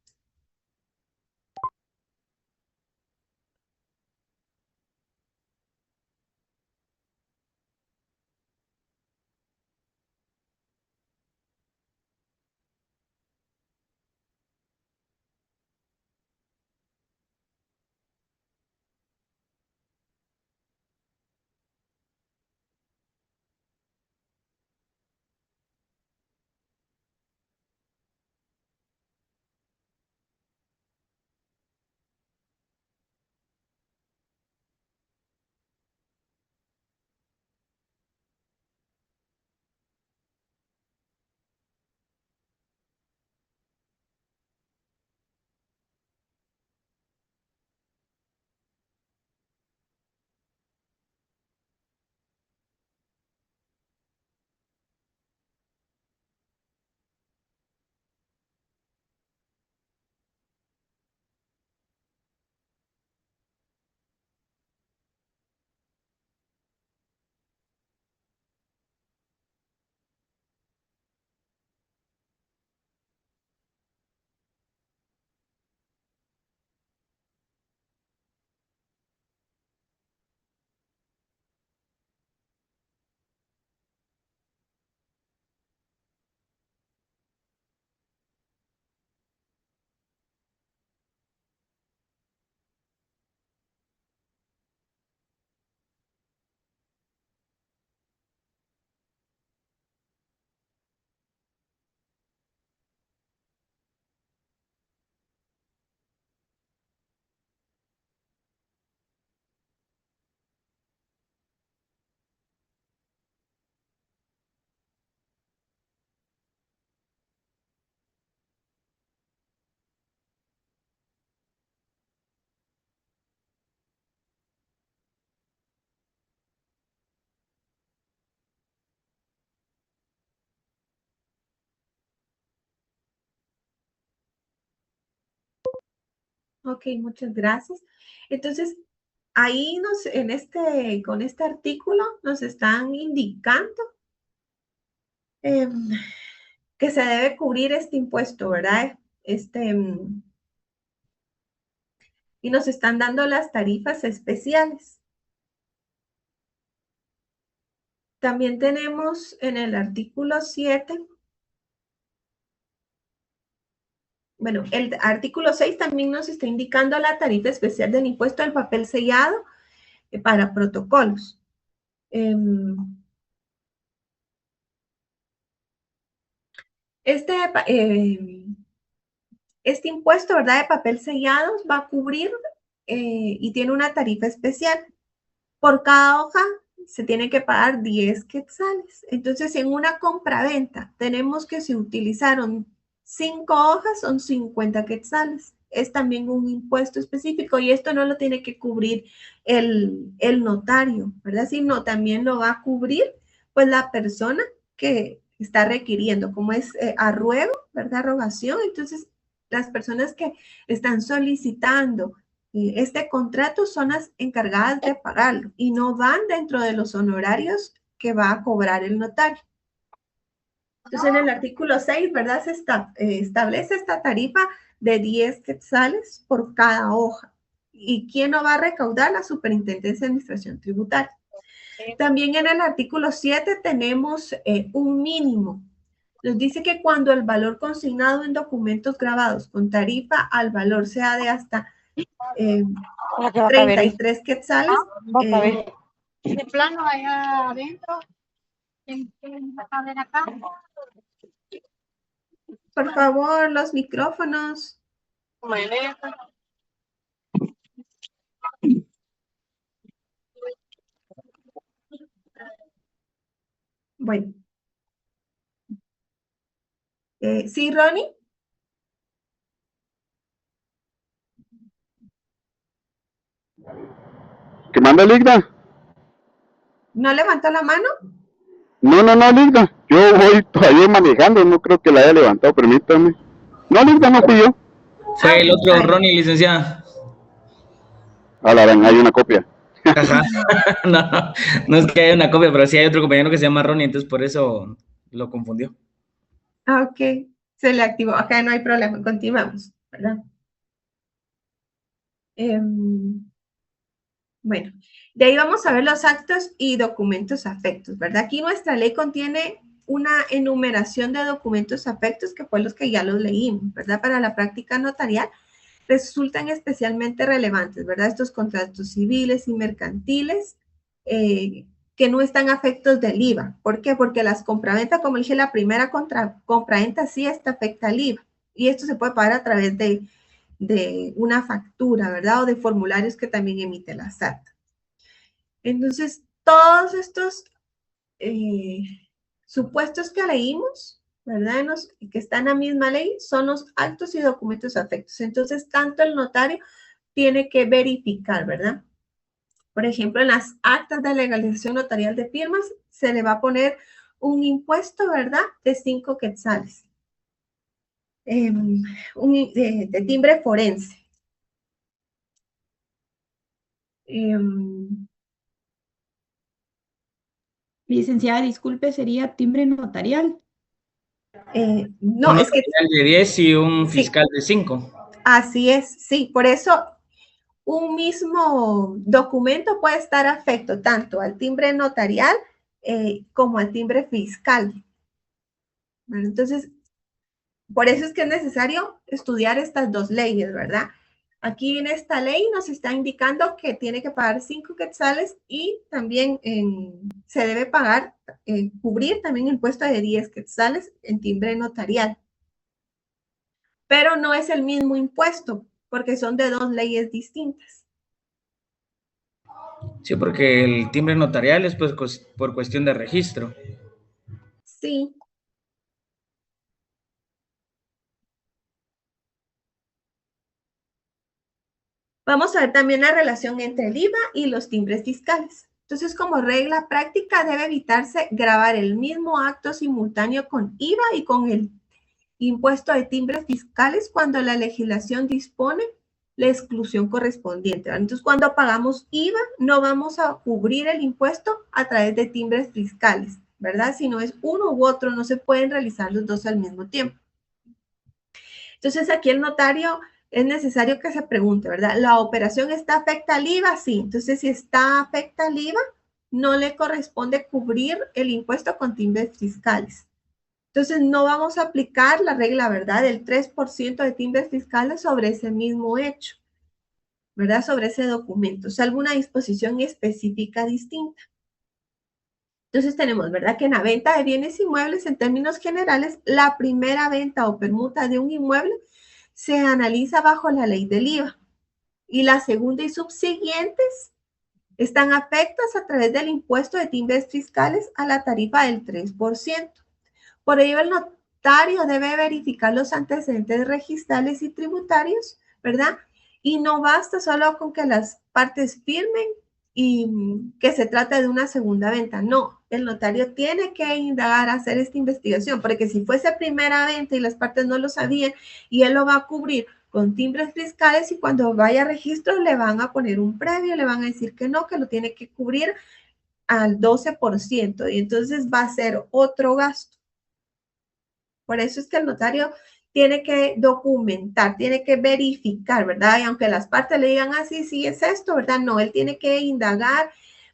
Ok, muchas gracias. Entonces, ahí con este artículo nos están indicando que se debe cubrir este impuesto, ¿verdad? Y nos están dando las tarifas especiales. También tenemos en el artículo 7, bueno, el artículo 6 también nos está indicando la tarifa especial del impuesto del papel sellado para protocolos. Este impuesto, ¿verdad?, de papel sellado va a cubrir y tiene una tarifa especial. Por cada hoja se tiene que pagar 10 quetzales. Entonces, en una compraventa tenemos que si utilizaron 5 hojas son 50 quetzales. Es también un impuesto específico y esto no lo tiene que cubrir el notario, ¿verdad? Sino también lo va a cubrir pues la persona que está requiriendo, como es a ruego, ¿verdad? Rogación. Entonces, las personas que están solicitando este contrato son las encargadas de pagarlo y no van dentro de los honorarios que va a cobrar el notario. Entonces, en el artículo 6, ¿verdad? Se establece esta tarifa de 10 quetzales por cada hoja. ¿Y quién no va a recaudar? La Superintendencia de Administración Tributaria. También en el artículo 7 tenemos un mínimo. Nos dice que cuando el valor consignado en documentos grabados con tarifa al valor sea de hasta 33 quetzales. De plano allá adentro. Por favor, los micrófonos. Bueno. ¿Sí, Ronnie? ¿Que manda Ligda? ¿No levantó la mano? No, Ligda. Yo voy todavía manejando, no creo que la haya levantado, permítame. No, Ligda, no fui yo. Fue el otro Ronnie, licenciada. A la gran, hay una copia. Ajá. No es que haya una copia, pero sí hay otro compañero que se llama Ronnie, entonces por eso lo confundió. Ok, se le activó. Acá no hay problema, continuamos, ¿verdad? Bueno, de ahí vamos a ver los actos y documentos afectos, ¿verdad? Aquí nuestra ley contiene una enumeración de documentos afectos que fue los que ya los leímos, ¿verdad? Para la práctica notarial resultan especialmente relevantes, ¿verdad? Estos contratos civiles y mercantiles que no están afectos del IVA. ¿Por qué? Porque las compraventas, como dije, la primera compraventa sí está afecta al IVA. Y esto se puede pagar a través de una factura, ¿verdad? O de formularios que también emite la SAT. Entonces, todos estos supuestos que leímos, ¿verdad? Que están en la misma ley, son los actos y documentos afectos. Entonces, tanto el notario tiene que verificar, ¿verdad? Por ejemplo, en las actas de legalización notarial de firmas, se le va a poner un impuesto, ¿verdad? De 5 quetzales. De timbre forense. Licenciada, disculpe, ¿sería timbre notarial? No, un es que... de 10 y un fiscal de 5. Así es, sí. Por eso un mismo documento puede estar afecto tanto al timbre notarial como al timbre fiscal. Bueno, entonces, por eso es que es necesario estudiar estas dos leyes, ¿verdad? Aquí en esta ley nos está indicando que tiene que pagar 5 quetzales y también se debe pagar, cubrir también el impuesto de 10 quetzales en timbre notarial. Pero no es el mismo impuesto porque son de dos leyes distintas. Sí, porque el timbre notarial es pues por cuestión de registro. Sí. Vamos a ver también la relación entre el IVA y los timbres fiscales. Entonces, como regla práctica, debe evitarse grabar el mismo acto simultáneo con IVA y con el impuesto de timbres fiscales cuando la legislación dispone la exclusión correspondiente, ¿verdad? Entonces, cuando pagamos IVA, no vamos a cubrir el impuesto a través de timbres fiscales, ¿verdad? Si no es uno u otro, no se pueden realizar los dos al mismo tiempo. Entonces, aquí el notario es necesario que se pregunte, ¿verdad? ¿La operación está afecta al IVA? Sí. Entonces, si está afecta al IVA, no le corresponde cubrir el impuesto con timbres fiscales. Entonces, no vamos a aplicar la regla, ¿verdad? Del 3% de timbres fiscales sobre ese mismo hecho, ¿verdad? Sobre ese documento, salvo una disposición específica distinta. Entonces tenemos, ¿verdad? Que en la venta de bienes inmuebles, en términos generales, la primera venta o permuta de un inmueble se analiza bajo la ley del IVA. Y la segunda y subsiguientes están afectas a través del impuesto de timbres fiscales a la tarifa del 3%. Por ello, el notario debe verificar los antecedentes registrales y tributarios, ¿verdad? Y no basta solo con que las partes firmen y que se trata de una segunda venta. No, el notario tiene que indagar, hacer esta investigación, porque si fuese primera venta y las partes no lo sabían y él lo va a cubrir con timbres fiscales y cuando vaya a registro le van a poner un previo, le van a decir que no, que lo tiene que cubrir al 12% y entonces va a ser otro gasto. Por eso es que el notario tiene que documentar, tiene que verificar, ¿verdad? Y aunque las partes le digan, sí, sí, es esto, ¿verdad? No, él tiene que indagar,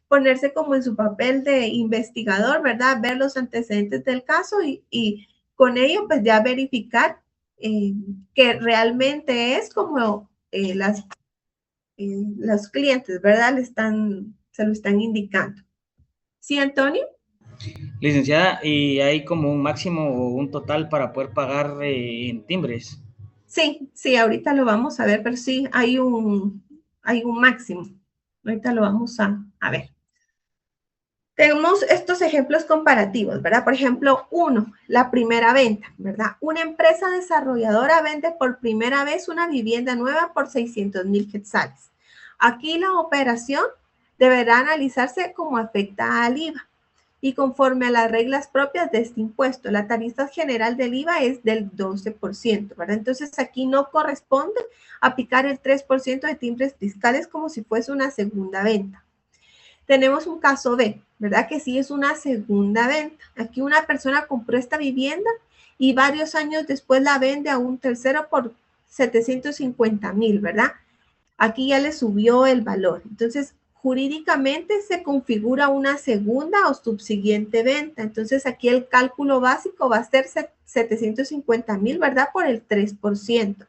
ponerse como en su papel de investigador, ¿verdad? Ver los antecedentes del caso y con ello, pues ya verificar que realmente es como los clientes, ¿verdad? Se lo están indicando. ¿Sí, Antonio? Licenciada, ¿y hay como un máximo o un total para poder pagar en timbres? Sí, sí, ahorita lo vamos a ver, pero sí hay un máximo. Ahorita lo vamos a ver. Tenemos estos ejemplos comparativos, ¿verdad? Por ejemplo, la primera venta, ¿verdad? Una empresa desarrolladora vende por primera vez una vivienda nueva por 600,000 quetzales. Aquí la operación deberá analizarse como afecta al IVA y conforme a las reglas propias de este impuesto. La tarifa general del IVA es del 12%, ¿verdad? Entonces aquí no corresponde aplicar el 3% de timbres fiscales como si fuese una segunda venta. Tenemos un caso B, ¿verdad? Que sí es una segunda venta. Aquí una persona compró esta vivienda y varios años después la vende a un tercero por 750,000, ¿verdad? Aquí ya le subió el valor. Entonces, jurídicamente se configura una segunda o subsiguiente venta. Entonces, aquí el cálculo básico va a ser 750,000, ¿verdad? Por el 3%.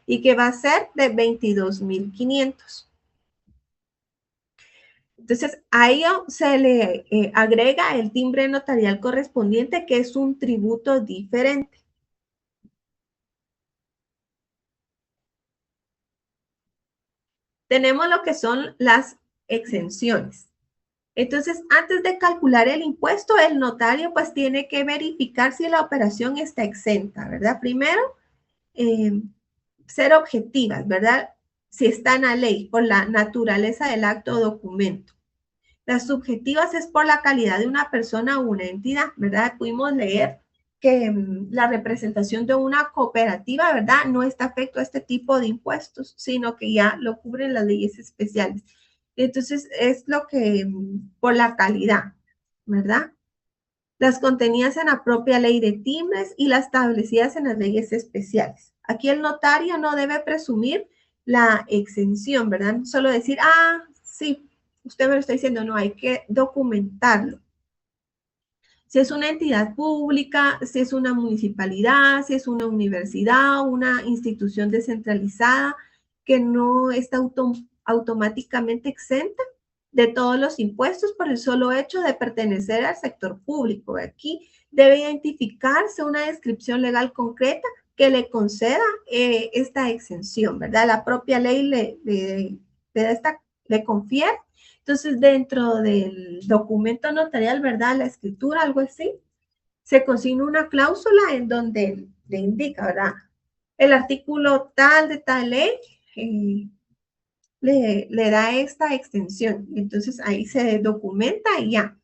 Y que va a ser de 22,500. Entonces, a ello se le agrega el timbre notarial correspondiente, que es un tributo diferente. Tenemos lo que son las exenciones. Entonces, antes de calcular el impuesto, el notario pues tiene que verificar si la operación está exenta, ¿verdad? Primero, ser objetivas, ¿verdad? Si está en la ley, por la naturaleza del acto o documento. Las subjetivas es por la calidad de una persona o una entidad, ¿verdad? Pudimos leer que la representación de una cooperativa, ¿verdad? No está afecto a este tipo de impuestos, sino que ya lo cubren las leyes especiales. Entonces, es lo que, por la calidad, ¿verdad? Las contenidas en la propia ley de timbres y las establecidas en las leyes especiales. Aquí el notario no debe presumir la exención, ¿verdad? Solo decir, sí, usted me lo está diciendo, no, hay que documentarlo. Si es una entidad pública, si es una municipalidad, si es una universidad, una institución descentralizada que no está automáticamente exenta de todos los impuestos por el solo hecho de pertenecer al sector público. Aquí debe identificarse una descripción legal concreta que le conceda esta exención, ¿verdad? La propia ley le confiere. Entonces, dentro del documento notarial, ¿verdad? La escritura, algo así, se consigna una cláusula en donde le indica, ¿verdad? El artículo tal de tal ley le da esta extensión. Entonces, ahí se documenta y ya.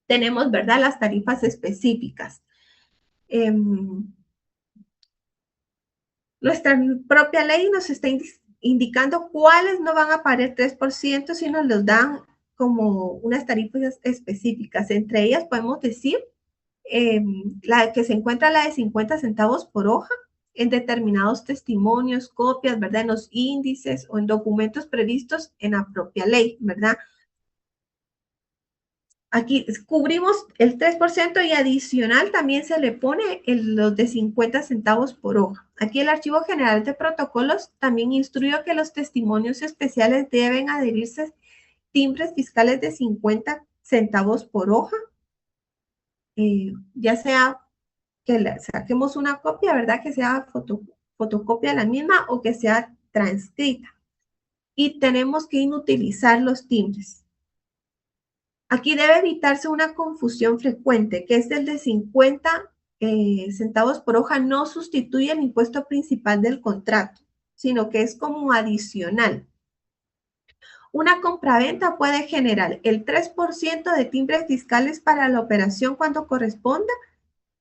Tenemos, ¿verdad? Las tarifas específicas. Nuestra propia ley nos está indicando cuáles no van a pagar el 3%, sino los dan como unas tarifas específicas. Entre ellas podemos decir la que se encuentra la de 50 centavos por hoja en determinados testimonios, copias, ¿verdad? En los índices o en documentos previstos en la propia ley, ¿verdad? Aquí cubrimos el 3% y adicional también se le pone los de 50 centavos por hoja. Aquí el Archivo General de Protocolos también instruyó que los testimonios especiales deben adherirse timbres fiscales de 50 centavos por hoja, ya sea que le saquemos una copia, ¿verdad? Que sea fotocopia de la misma o que sea transcrita. Y tenemos que inutilizar los timbres. Aquí debe evitarse una confusión frecuente, que es el de 50 centavos por hoja no sustituye el impuesto principal del contrato, sino que es como adicional. Una compraventa puede generar el 3% de timbres fiscales para la operación cuando corresponda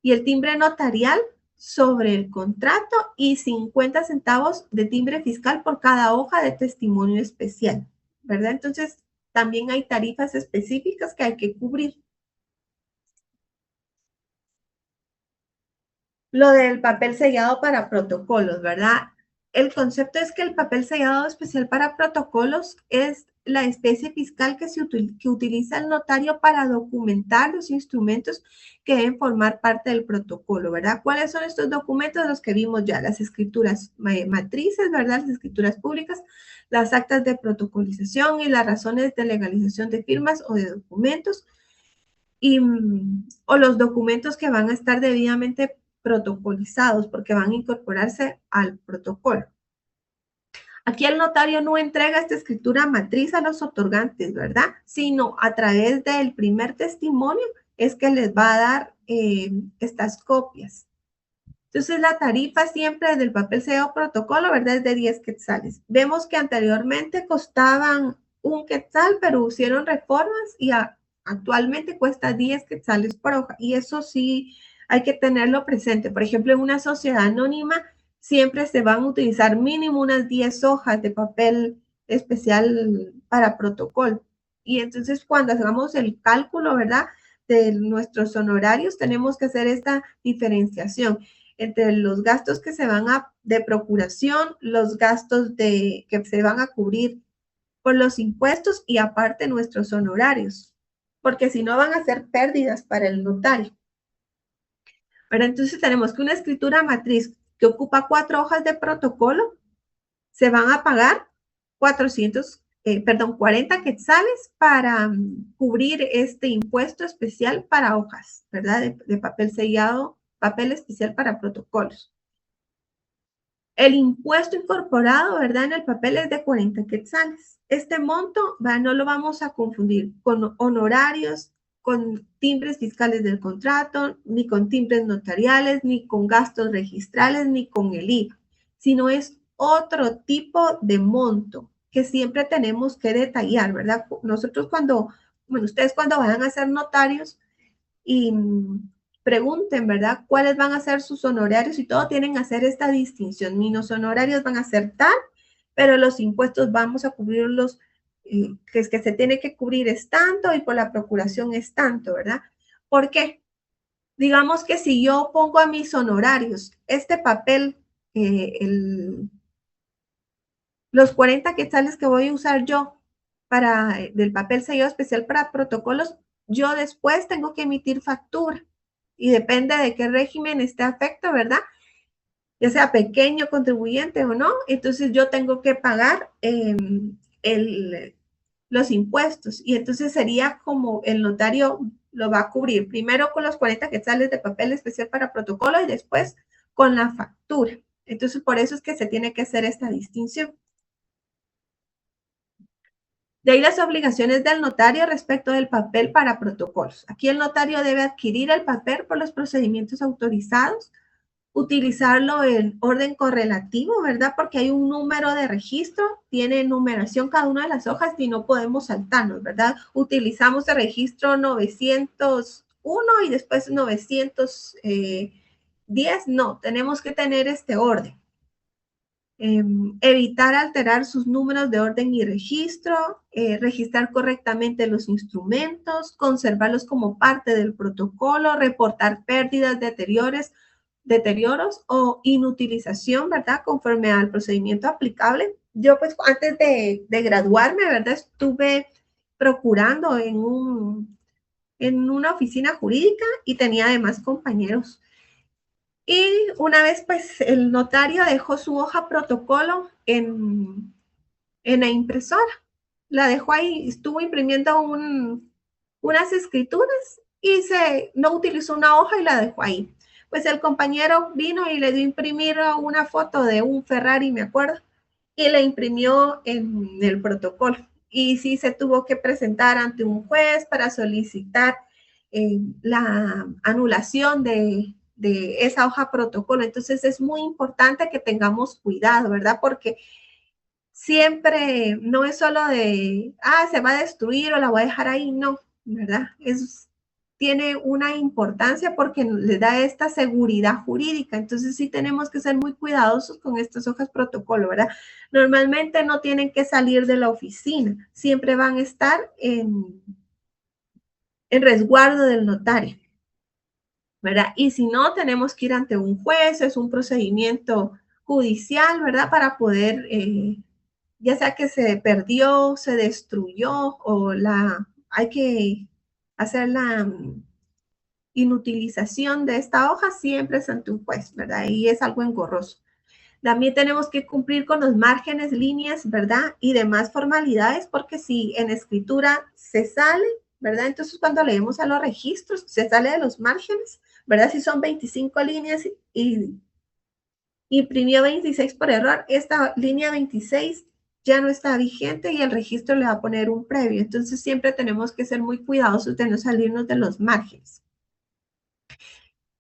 y el timbre notarial sobre el contrato y 50 centavos de timbre fiscal por cada hoja de testimonio especial, ¿verdad? Entonces, también hay tarifas específicas que hay que cubrir. Lo del papel sellado para protocolos, ¿verdad? El concepto es que el papel sellado especial para protocolos es la especie fiscal que utiliza el notario para documentar los instrumentos que deben formar parte del protocolo, ¿verdad? ¿Cuáles son estos documentos? Los que vimos ya, las escrituras matrices, ¿verdad? Las escrituras públicas, las actas de protocolización y las razones de legalización de firmas o de documentos, o los documentos que van a estar debidamente protocolizados porque van a incorporarse al protocolo. Aquí el notario no entrega esta escritura matriz a los otorgantes, ¿verdad? Sino a través del primer testimonio es que les va a dar estas copias. Entonces la tarifa siempre del papel sellado protocolo, ¿verdad? Es de 10 quetzales. Vemos que anteriormente costaban 1 quetzal, pero hicieron reformas y actualmente cuesta 10 quetzales por hoja. Y eso sí hay que tenerlo presente. Por ejemplo, en una sociedad anónima siempre se van a utilizar mínimo unas 10 hojas de papel especial para protocolo. Y entonces cuando hagamos el cálculo, ¿verdad? De nuestros honorarios, tenemos que hacer esta diferenciación entre los gastos que se van de procuración, los gastos que se van a cubrir por los impuestos y aparte nuestros honorarios, porque si no van a ser pérdidas para el notario. Pero entonces tenemos que una escritura matriz que ocupa 4 hojas de protocolo, se van a pagar 40 quetzales para cubrir este impuesto especial para hojas, ¿verdad? De papel sellado, papel especial para protocolos. El impuesto incorporado, ¿verdad? En el papel es de 40 quetzales. Este monto, ¿verdad? No lo vamos a confundir con honorarios, con timbres fiscales del contrato, ni con timbres notariales, ni con gastos registrales, ni con el IVA, sino es otro tipo de monto que siempre tenemos que detallar, ¿verdad? Nosotros ustedes cuando vayan a ser notarios y pregunten, ¿verdad? ¿Cuáles van a ser sus honorarios? Y todo tienen que hacer esta distinción. Mis honorarios van a ser tal, pero los impuestos vamos a cubrirlos, que es que se tiene que cubrir es tanto y por la procuración es tanto, ¿verdad? ¿Por qué? Digamos que si yo pongo a mis honorarios este papel, los 40 quetzales que voy a usar yo del papel sellado especial para protocolos, yo después tengo que emitir factura y depende de qué régimen esté afecto, ¿verdad? Ya sea pequeño contribuyente o no, entonces yo tengo que pagar los impuestos y entonces sería como el notario lo va a cubrir primero con los 40 quetzales de papel especial para protocolo y después con la factura. Entonces por eso es que se tiene que hacer esta distinción. De ahí las obligaciones del notario respecto del papel para protocolos. Aquí el notario debe adquirir el papel por los procedimientos autorizados, utilizarlo en orden correlativo, ¿verdad? Porque hay un número de registro, tiene numeración cada una de las hojas y no podemos saltarnos, ¿verdad? Utilizamos el registro 901 y después 910, no, tenemos que tener este orden. evitar alterar sus números de orden y registro, registrar correctamente los instrumentos, conservarlos como parte del protocolo, reportar pérdidas, deterioros o inutilización, ¿verdad? Conforme al procedimiento aplicable. Yo, pues, antes de graduarme, ¿verdad? Estuve procurando en una oficina jurídica y tenía además compañeros. Y una vez, pues, el notario dejó su hoja protocolo en la impresora. La dejó ahí, estuvo imprimiendo unas escrituras y no utilizó una hoja y la dejó ahí. Pues el compañero vino y le dio a imprimir una foto de un Ferrari, me acuerdo, y la imprimió en el protocolo. Y sí se tuvo que presentar ante un juez para solicitar la anulación de esa hoja protocolo. Entonces es muy importante que tengamos cuidado, ¿verdad? Porque siempre no es solo de, se va a destruir o la voy a dejar ahí, no, ¿verdad? Tiene una importancia porque le da esta seguridad jurídica. Entonces sí tenemos que ser muy cuidadosos con estas hojas protocolo, ¿verdad? Normalmente no tienen que salir de la oficina, siempre van a estar en resguardo del notario, ¿verdad? Y si no, tenemos que ir ante un juez, es un procedimiento judicial, ¿verdad? Para poder, ya sea que se perdió, se destruyó o hay que hacer la inutilización de esta hoja, siempre es ante un juez, ¿verdad? Y es algo engorroso. También tenemos que cumplir con los márgenes, líneas, ¿verdad? Y demás formalidades, porque si en escritura se sale, ¿verdad? Entonces, cuando leemos a los registros, se sale de los márgenes, ¿verdad? Si son 25 líneas y imprimió 26 por error, esta línea 26 ya no está vigente y el registro le va a poner un previo. Entonces, siempre tenemos que ser muy cuidadosos de no salirnos de los márgenes.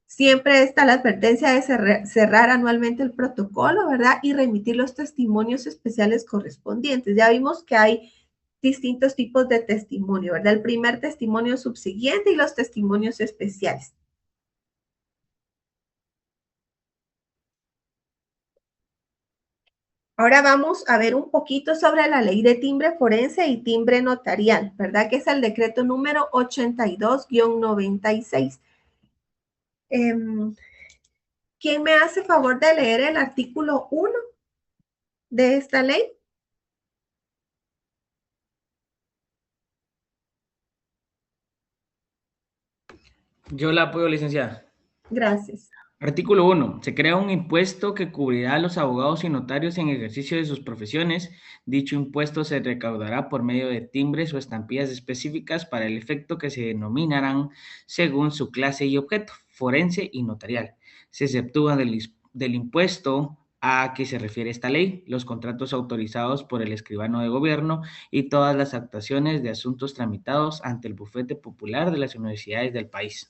Siempre está la advertencia de cerrar anualmente el protocolo, ¿verdad? Y remitir los testimonios especiales correspondientes. Ya vimos que hay distintos tipos de testimonio, ¿verdad? El primer testimonio subsiguiente y los testimonios especiales. Ahora vamos a ver un poquito sobre la ley de timbre forense y timbre notarial, ¿verdad? Que es el decreto número 82-96. ¿Quién me hace favor de leer el artículo 1 de esta ley? Yo la apoyo, licenciada. Gracias. Artículo 1. Se crea un impuesto que cubrirá a los abogados y notarios en ejercicio de sus profesiones. Dicho impuesto se recaudará por medio de timbres o estampillas específicas para el efecto que se denominarán según su clase y objeto, forense y notarial. Se exceptúa del impuesto a que se refiere esta ley, los contratos autorizados por el escribano de gobierno y todas las actuaciones de asuntos tramitados ante el bufete popular de las universidades del país.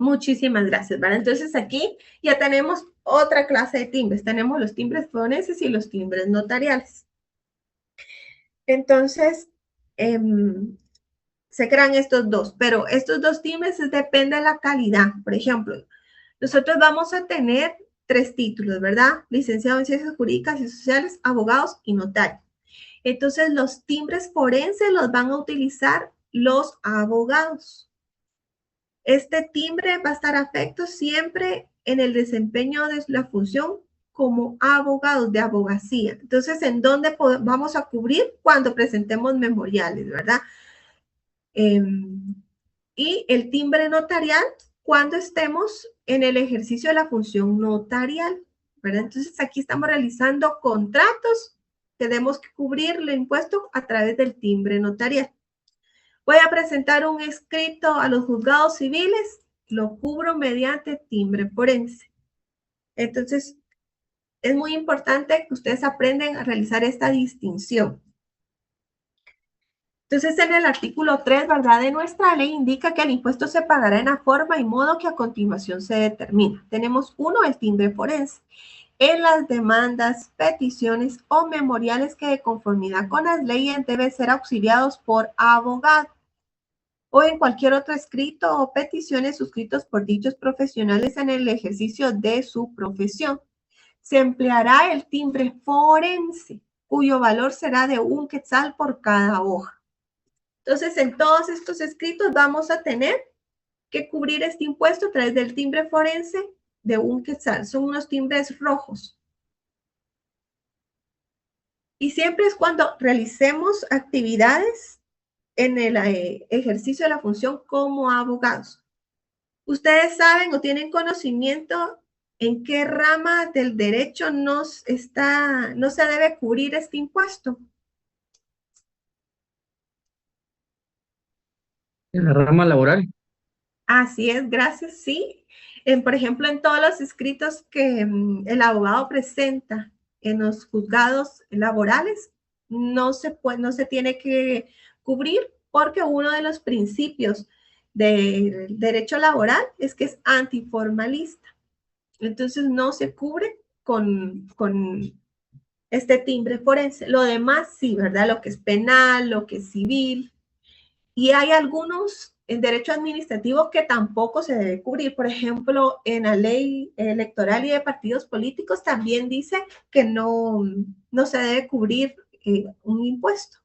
Muchísimas gracias, ¿verdad? Entonces aquí ya tenemos otra clase de timbres. Tenemos los timbres forenses y los timbres notariales. Entonces, se crean estos dos, pero estos dos timbres depende de la calidad. Por ejemplo, nosotros vamos a tener 3 títulos, ¿verdad? Licenciado en Ciencias Jurídicas y Sociales, abogados y notarios. Entonces, los timbres forenses los van a utilizar los abogados. Este timbre va a estar afecto siempre en el desempeño de la función como abogados de abogacía. Entonces, ¿en dónde vamos a cubrir? Cuando presentemos memoriales, ¿verdad? Y el timbre notarial cuando estemos en el ejercicio de la función notarial, ¿verdad? Entonces, aquí estamos realizando contratos, tenemos que cubrir el impuesto a través del timbre notarial. Voy a presentar un escrito a los juzgados civiles, lo cubro mediante timbre forense. Entonces, es muy importante que ustedes aprendan a realizar esta distinción. Entonces, en el artículo 3, ¿verdad? De nuestra ley indica que el impuesto se pagará en la forma y modo que a continuación se determina. Tenemos uno, el timbre forense. En las demandas, peticiones o memoriales que de conformidad con las leyes deben ser auxiliados por abogado, o en cualquier otro escrito o peticiones suscritos por dichos profesionales en el ejercicio de su profesión. se empleará el timbre forense, cuyo valor será de 1 quetzal por cada hoja. Entonces, en todos estos escritos vamos a tener que cubrir este impuesto a través del timbre forense de 1 quetzal. Son unos timbres rojos. Y siempre es cuando realicemos actividades en el ejercicio de la función como abogados. ¿Ustedes saben o tienen conocimiento en qué rama del derecho no se debe cubrir este impuesto? En la rama laboral. Así es, gracias, sí. Por ejemplo, en todos los escritos que el abogado presenta en los juzgados laborales, no se tiene que cubrir porque uno de los principios del derecho laboral es que es antiformalista. Entonces, no se cubre con este timbre forense. Lo demás sí, ¿verdad? Lo que es penal, lo que es civil. Y hay algunos en derecho administrativo que tampoco se debe cubrir. Por ejemplo, en la ley electoral y de partidos políticos también dice que no se debe cubrir un impuesto.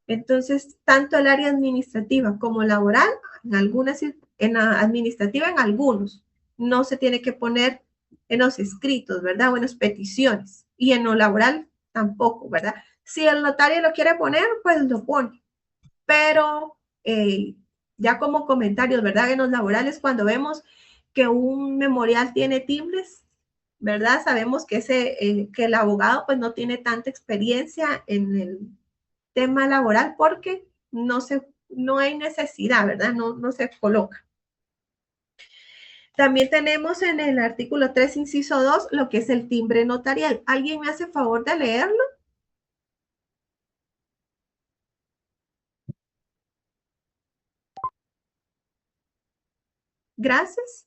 Entonces, tanto el área administrativa como laboral, en la administrativa en algunos, no se tiene que poner en los escritos, ¿verdad? O en las peticiones. Y en lo laboral tampoco, ¿verdad? Si el notario lo quiere poner, pues lo pone. Pero ya como comentarios, ¿verdad? En los laborales, cuando vemos que un memorial tiene timbres, ¿verdad? Sabemos que que el abogado pues no tiene tanta experiencia en el tema laboral porque no hay necesidad, ¿verdad? No se coloca. También tenemos en el artículo 3, inciso 2, lo que es el timbre notarial. ¿Alguien me hace favor de leerlo? Gracias.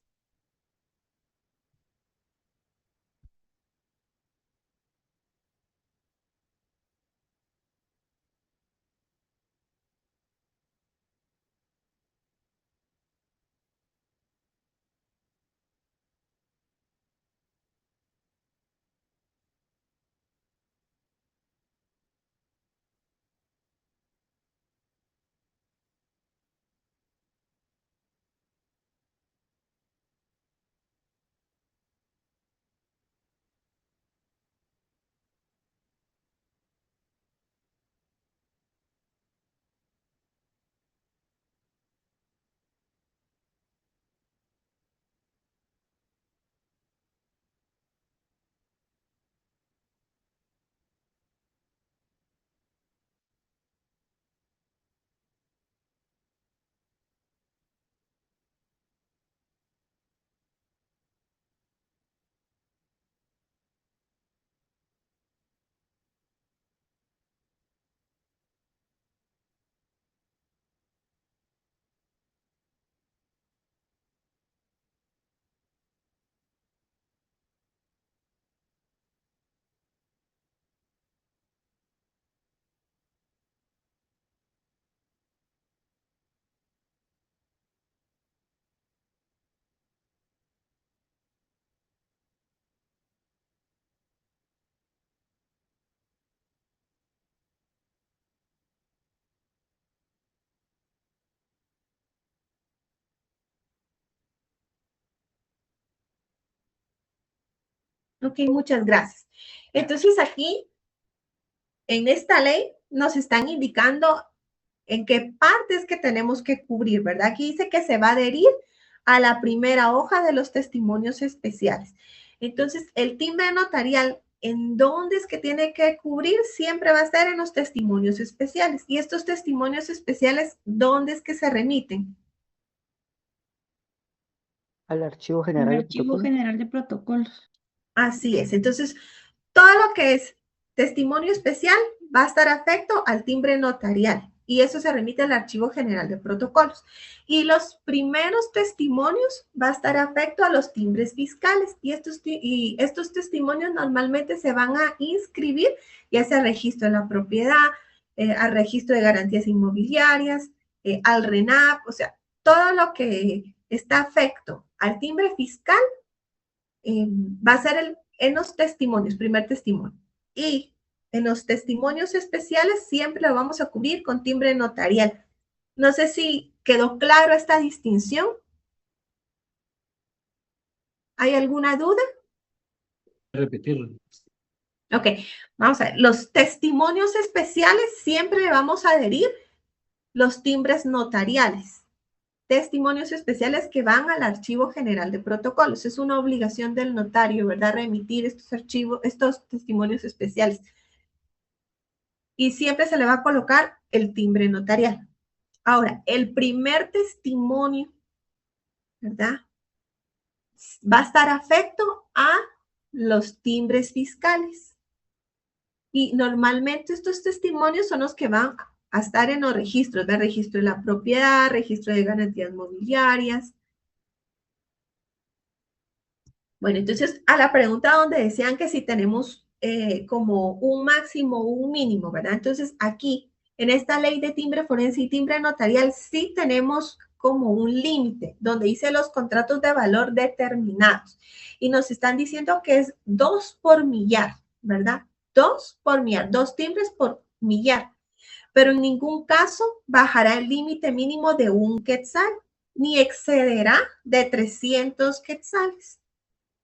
Ok, muchas gracias. Entonces aquí, en esta ley, nos están indicando en qué partes que tenemos que cubrir, ¿verdad? Aquí dice que se va a adherir a la primera hoja de los testimonios especiales. Entonces, el timbre notarial, ¿en dónde es que tiene que cubrir? Siempre va a estar en los testimonios especiales. ¿Y estos testimonios especiales, dónde es que se remiten? Al Archivo General Al de Archivo Protocolos. General de Protocolos. Así es. Entonces, todo lo que es testimonio especial va a estar afecto al timbre notarial y eso se remite al Archivo General de Protocolos. Y los primeros testimonios va a estar afecto a los timbres fiscales y estos testimonios normalmente se van a inscribir ya sea al registro de la propiedad, al registro de garantías inmobiliarias, al RENAP, o sea, todo lo que está afecto al timbre fiscal va a ser en los testimonios, primer testimonio. Y en los testimonios especiales siempre lo vamos a cubrir con timbre notarial. No sé si quedó claro esta distinción. ¿Hay alguna duda? Repetirlo. Ok, vamos a ver. Los testimonios especiales siempre le vamos a adherir los timbres notariales. Testimonios especiales que van al Archivo General de Protocolos. Es una obligación del notario, ¿verdad? Remitir estos testimonios especiales. Y siempre se le va a colocar el timbre notarial. Ahora, el primer testimonio, ¿verdad? Va a estar afecto a los timbres fiscales. Y normalmente estos testimonios son los que van a estar en los registros, ¿verdad? Registro de la propiedad, registro de garantías mobiliarias. Bueno, entonces a la pregunta donde decían que si tenemos como un máximo o un mínimo, ¿verdad? Entonces aquí, en esta ley de timbre forense y timbre notarial, sí tenemos como un límite, donde dice los contratos de valor determinados. Y nos están diciendo que es 2 por millar, ¿verdad? 2 por millar, 2 timbres por millar. Pero en ningún caso bajará el límite mínimo de 1 quetzal, ni excederá de 300 quetzales.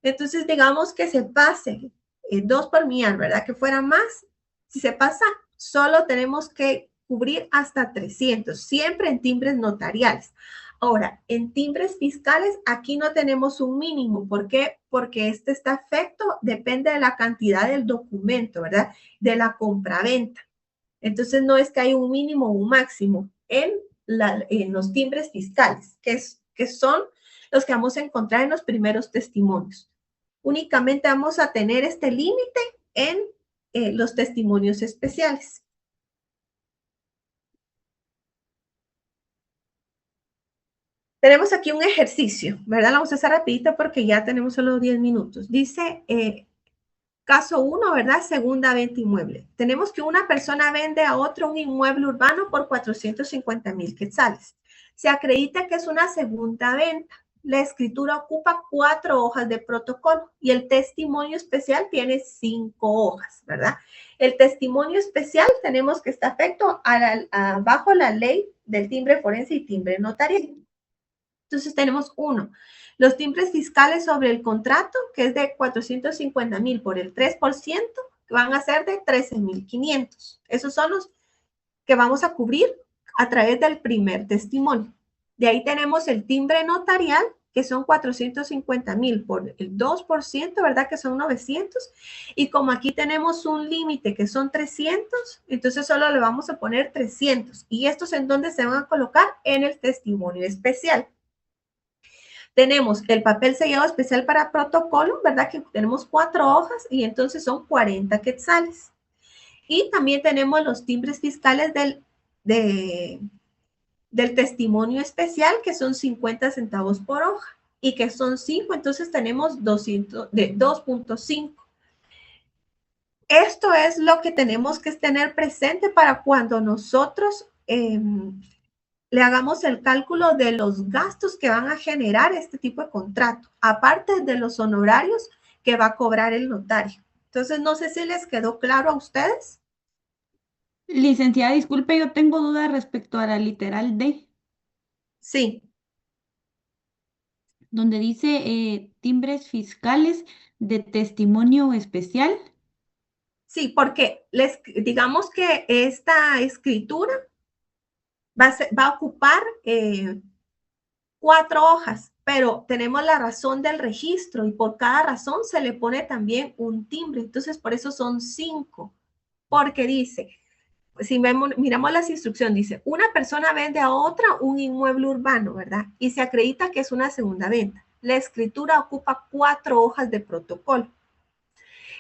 Entonces, digamos que se pase 2 por millar, ¿verdad? Que fuera más. Si se pasa, solo tenemos que cubrir hasta 300, siempre en timbres notariales. Ahora, en timbres fiscales, aquí no tenemos un mínimo. ¿Por qué? Porque este está afecto, depende de la cantidad del documento, ¿verdad? De la compraventa. Entonces, no es que hay un mínimo o un máximo en los timbres fiscales, que son los que vamos a encontrar en los primeros testimonios. Únicamente vamos a tener este límite en los testimonios especiales. Tenemos aquí un ejercicio, ¿verdad? Lo vamos a hacer rapidito porque ya tenemos solo 10 minutos. Dice, caso 1, ¿verdad? Segunda venta inmueble. Tenemos que una persona vende a otro un inmueble urbano por 450,000 quetzales. Se acredita que es una segunda venta. La escritura ocupa 4 hojas de protocolo y el testimonio especial tiene 5 hojas, ¿verdad? El testimonio especial tenemos que está afecto bajo la ley del timbre forense y timbre notarial. Entonces tenemos 1. Los timbres fiscales sobre el contrato, que es de 450,000 por el 3%, que van a ser de 13,500. Esos son los que vamos a cubrir a través del primer testimonio. De ahí tenemos el timbre notarial, que son 450,000 por el 2%, ¿verdad? Que son 900. Y como aquí tenemos un límite que son 300, entonces solo le vamos a poner 300. ¿Y estos en dónde se van a colocar? En el testimonio especial. Tenemos el papel sellado especial para protocolo, ¿verdad? Que tenemos 4 hojas y entonces son 40 quetzales. Y también tenemos los timbres fiscales del testimonio especial, que son 50 centavos por hoja y que son 5, entonces tenemos 2.5. Esto es lo que tenemos que tener presente para cuando nosotros le hagamos el cálculo de los gastos que van a generar este tipo de contrato, aparte de los honorarios que va a cobrar el notario. Entonces, no sé si les quedó claro a ustedes. Licenciada, disculpe, yo tengo duda respecto a la literal D. Sí. Donde dice timbres fiscales de testimonio especial. Sí, porque digamos que esta escritura va a ocupar 4 hojas, pero tenemos la razón del registro y por cada razón se le pone también un timbre. Entonces, por eso son 5, porque dice, si miramos las instrucciones, dice, una persona vende a otra un inmueble urbano, ¿verdad? Y se acredita que es una segunda venta. La escritura ocupa 4 hojas de protocolo.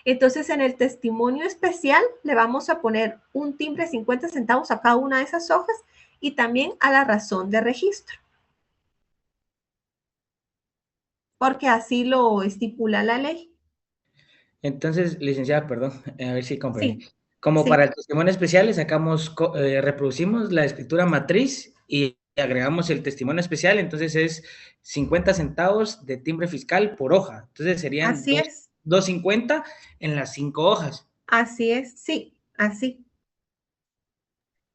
Entonces, en el testimonio especial le vamos a poner un timbre de 50 centavos a cada una de esas hojas y también a la razón de registro. Porque así lo estipula la ley. Entonces, licenciada, perdón, a ver si comprendí. Sí. Como Sí. para el testimonio especial, le sacamos, reproducimos la escritura matriz y agregamos el testimonio especial, entonces es 50 centavos de timbre fiscal por hoja. Entonces serían Así es. 250 en las 5 hojas. Así es, sí, así.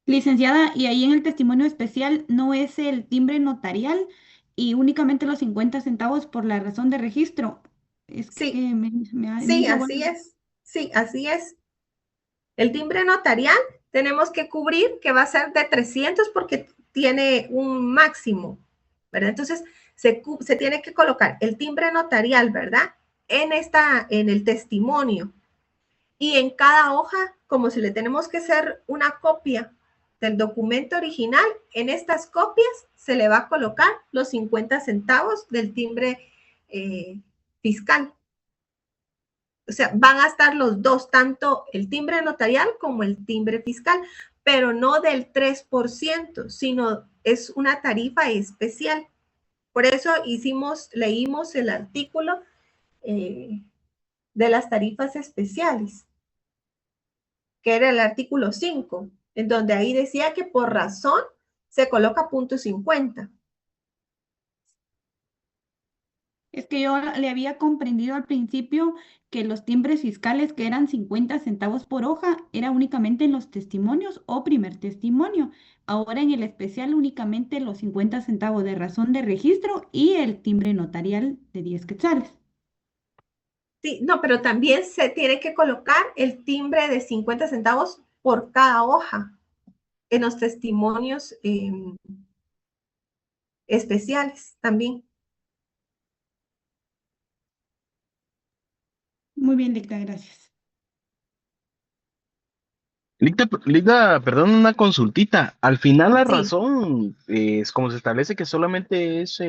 Licenciada, y ahí en el testimonio especial no es el timbre notarial y únicamente los 50 centavos por la razón de registro. Es que Sí, me sí, hizo así bueno. es. Sí, así es. El timbre notarial tenemos que cubrir que va a ser de 300 porque tiene un máximo, ¿verdad? Entonces, se tiene que colocar el timbre notarial, ¿verdad? En el testimonio. Y en cada hoja, como si le tenemos que hacer una copia del documento original, en estas copias se le va a colocar los 50 centavos del timbre fiscal. O sea, van a estar los dos, tanto el timbre notarial como el timbre fiscal, pero no del 3%, sino es una tarifa especial. Por eso leímos el artículo de las tarifas especiales, que era el artículo 5, en donde ahí decía que por razón se coloca .50. Es que yo le había comprendido al principio que los timbres fiscales que eran 50 centavos por hoja era únicamente en los testimonios o primer testimonio. Ahora en el especial únicamente los 50 centavos de razón de registro y el timbre notarial de 10 quetzales. Sí, no, pero también se tiene que colocar el timbre de 50 centavos por cada hoja en los testimonios especiales también. Muy bien, Dicta, gracias. Lida, perdón, una consultita. Al final la Sí, razón es como se establece que solamente es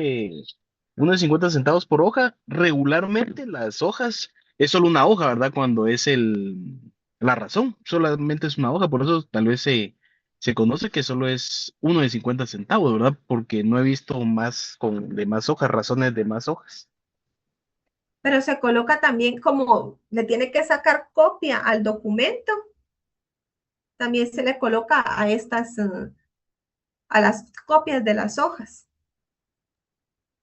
uno de 50 centavos por hoja. Regularmente las hojas es solo una hoja, ¿verdad? Cuando es la razón, solamente es una hoja. Por eso tal vez se conoce que solo es uno de 50 centavos, ¿verdad? Porque no he visto más de más hojas, razones de más hojas. pero se coloca también como le tiene que sacar copia al documento, también se le coloca a a las copias de las hojas.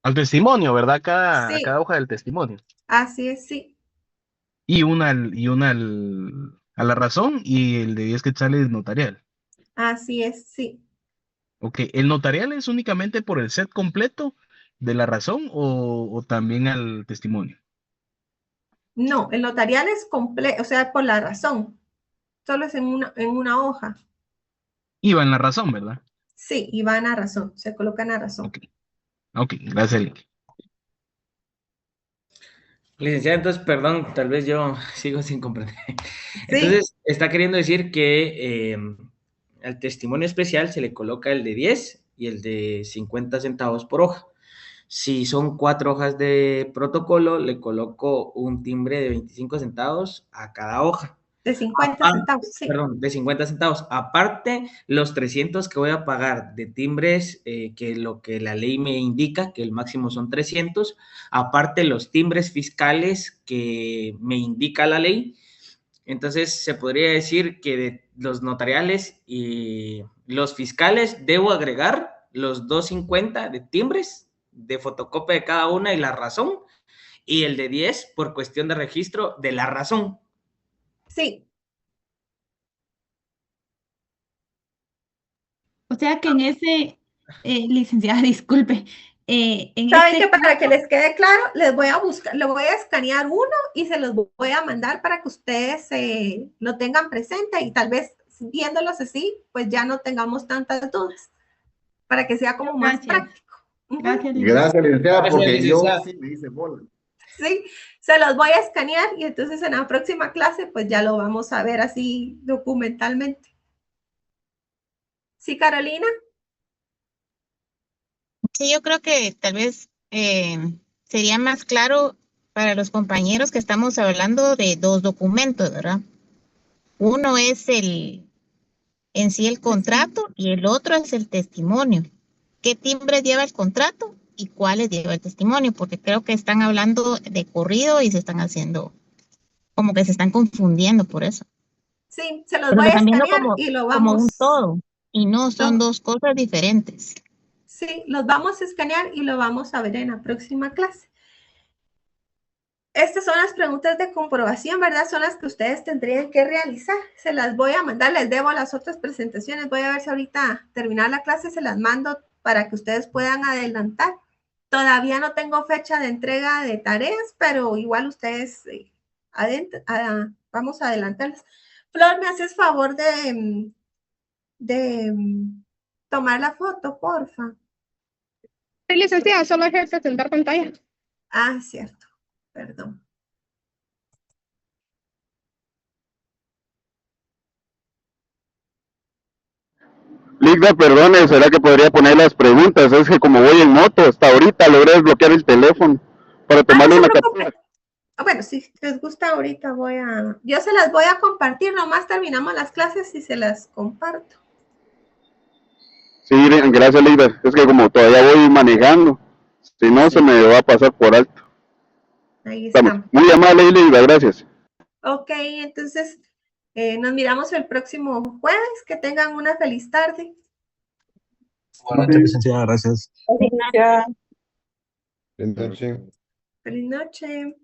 Al testimonio, ¿verdad? A Sí, cada hoja del testimonio. así es, sí, A la razón y el de 10 quetzales notarial. así es, sí. Ok, ¿el notarial es únicamente por el set completo de la razón o también al testimonio? No, el notarial es completo, o sea, por la razón, solo es en una hoja. Iba en la razón, ¿verdad? Sí, y van a razón, se colocan a razón. Ok, gracias, Link. Licenciada, entonces, perdón, tal vez yo sigo sin comprender. Sí, Entonces, está queriendo decir que al testimonio especial se le coloca el de 10 y el de 50 centavos por hoja. Si son 4 hojas de protocolo, le coloco un timbre de 25 centavos a cada hoja. de 50 centavos, sí. Perdón, de 50 centavos. Aparte, los 300 que voy a pagar de timbres, que lo que la ley me indica, que el máximo son 300, aparte los timbres fiscales que me indica la ley. Entonces, se podría decir que de los notariales y los fiscales debo agregar los 250 de timbres, de fotocopia de cada una y la razón, y el de 10 por cuestión de registro de la razón. Sí, O sea que en ese, licenciada, disculpe, en saben que este para que caso, les quede claro, les voy a buscar, le voy a escanear uno y se los voy a mandar para que ustedes lo tengan presente y tal vez viéndolos así, pues ya no tengamos tantas dudas, para que sea como más gracias, práctico. Ujú. gracias, licenciada. Gracias, licenciada, Gracias, porque yo licenciada. sí me hice bola. Sí, se los voy a escanear y entonces en la próxima clase pues ya lo vamos a ver así documentalmente. ¿Sí, Carolina? Sí, yo creo que tal vez sería más claro para los compañeros que estamos hablando de dos documentos, ¿verdad? Uno es en sí el contrato y el otro es el testimonio. ¿Qué timbres lleva el contrato y cuáles lleva el testimonio? Porque creo que están hablando de corrido y se están haciendo, como que se están confundiendo por eso. Sí, se los Pero voy lo a están viendo escanear y lo como un vamos, todo y no son dos cosas diferentes. sí, los vamos a escanear y lo vamos a ver en la próxima clase. Estas son las preguntas de comprobación, ¿verdad? Son las que ustedes tendrían que realizar. Se las voy a mandar, les debo las otras presentaciones. Voy a ver si ahorita terminar la clase se las mando para que ustedes puedan adelantar. Todavía no tengo fecha de entrega de tareas, pero igual ustedes vamos a adelantarlas. Flor, ¿me haces favor de tomar la foto, porfa? Sí, licenciada, solo es presentar pantalla. Ah, cierto. Perdón. Ligda, perdone, ¿será que podría poner las preguntas? Es que como voy en moto, hasta ahorita logré desbloquear el teléfono para tomarle una captura. Bueno, si les gusta ahorita yo se las voy a compartir, nomás terminamos las clases y se las comparto. Sí, gracias, Ligda. Es que como todavía voy manejando, si no se me va a pasar por alto. Ahí estamos. Muy amable, Ligda, gracias. Ok, entonces nos miramos el próximo jueves. Que tengan una feliz tarde. Buenas noches, licenciada, gracias. Gracias. Feliz noche. Feliz noche.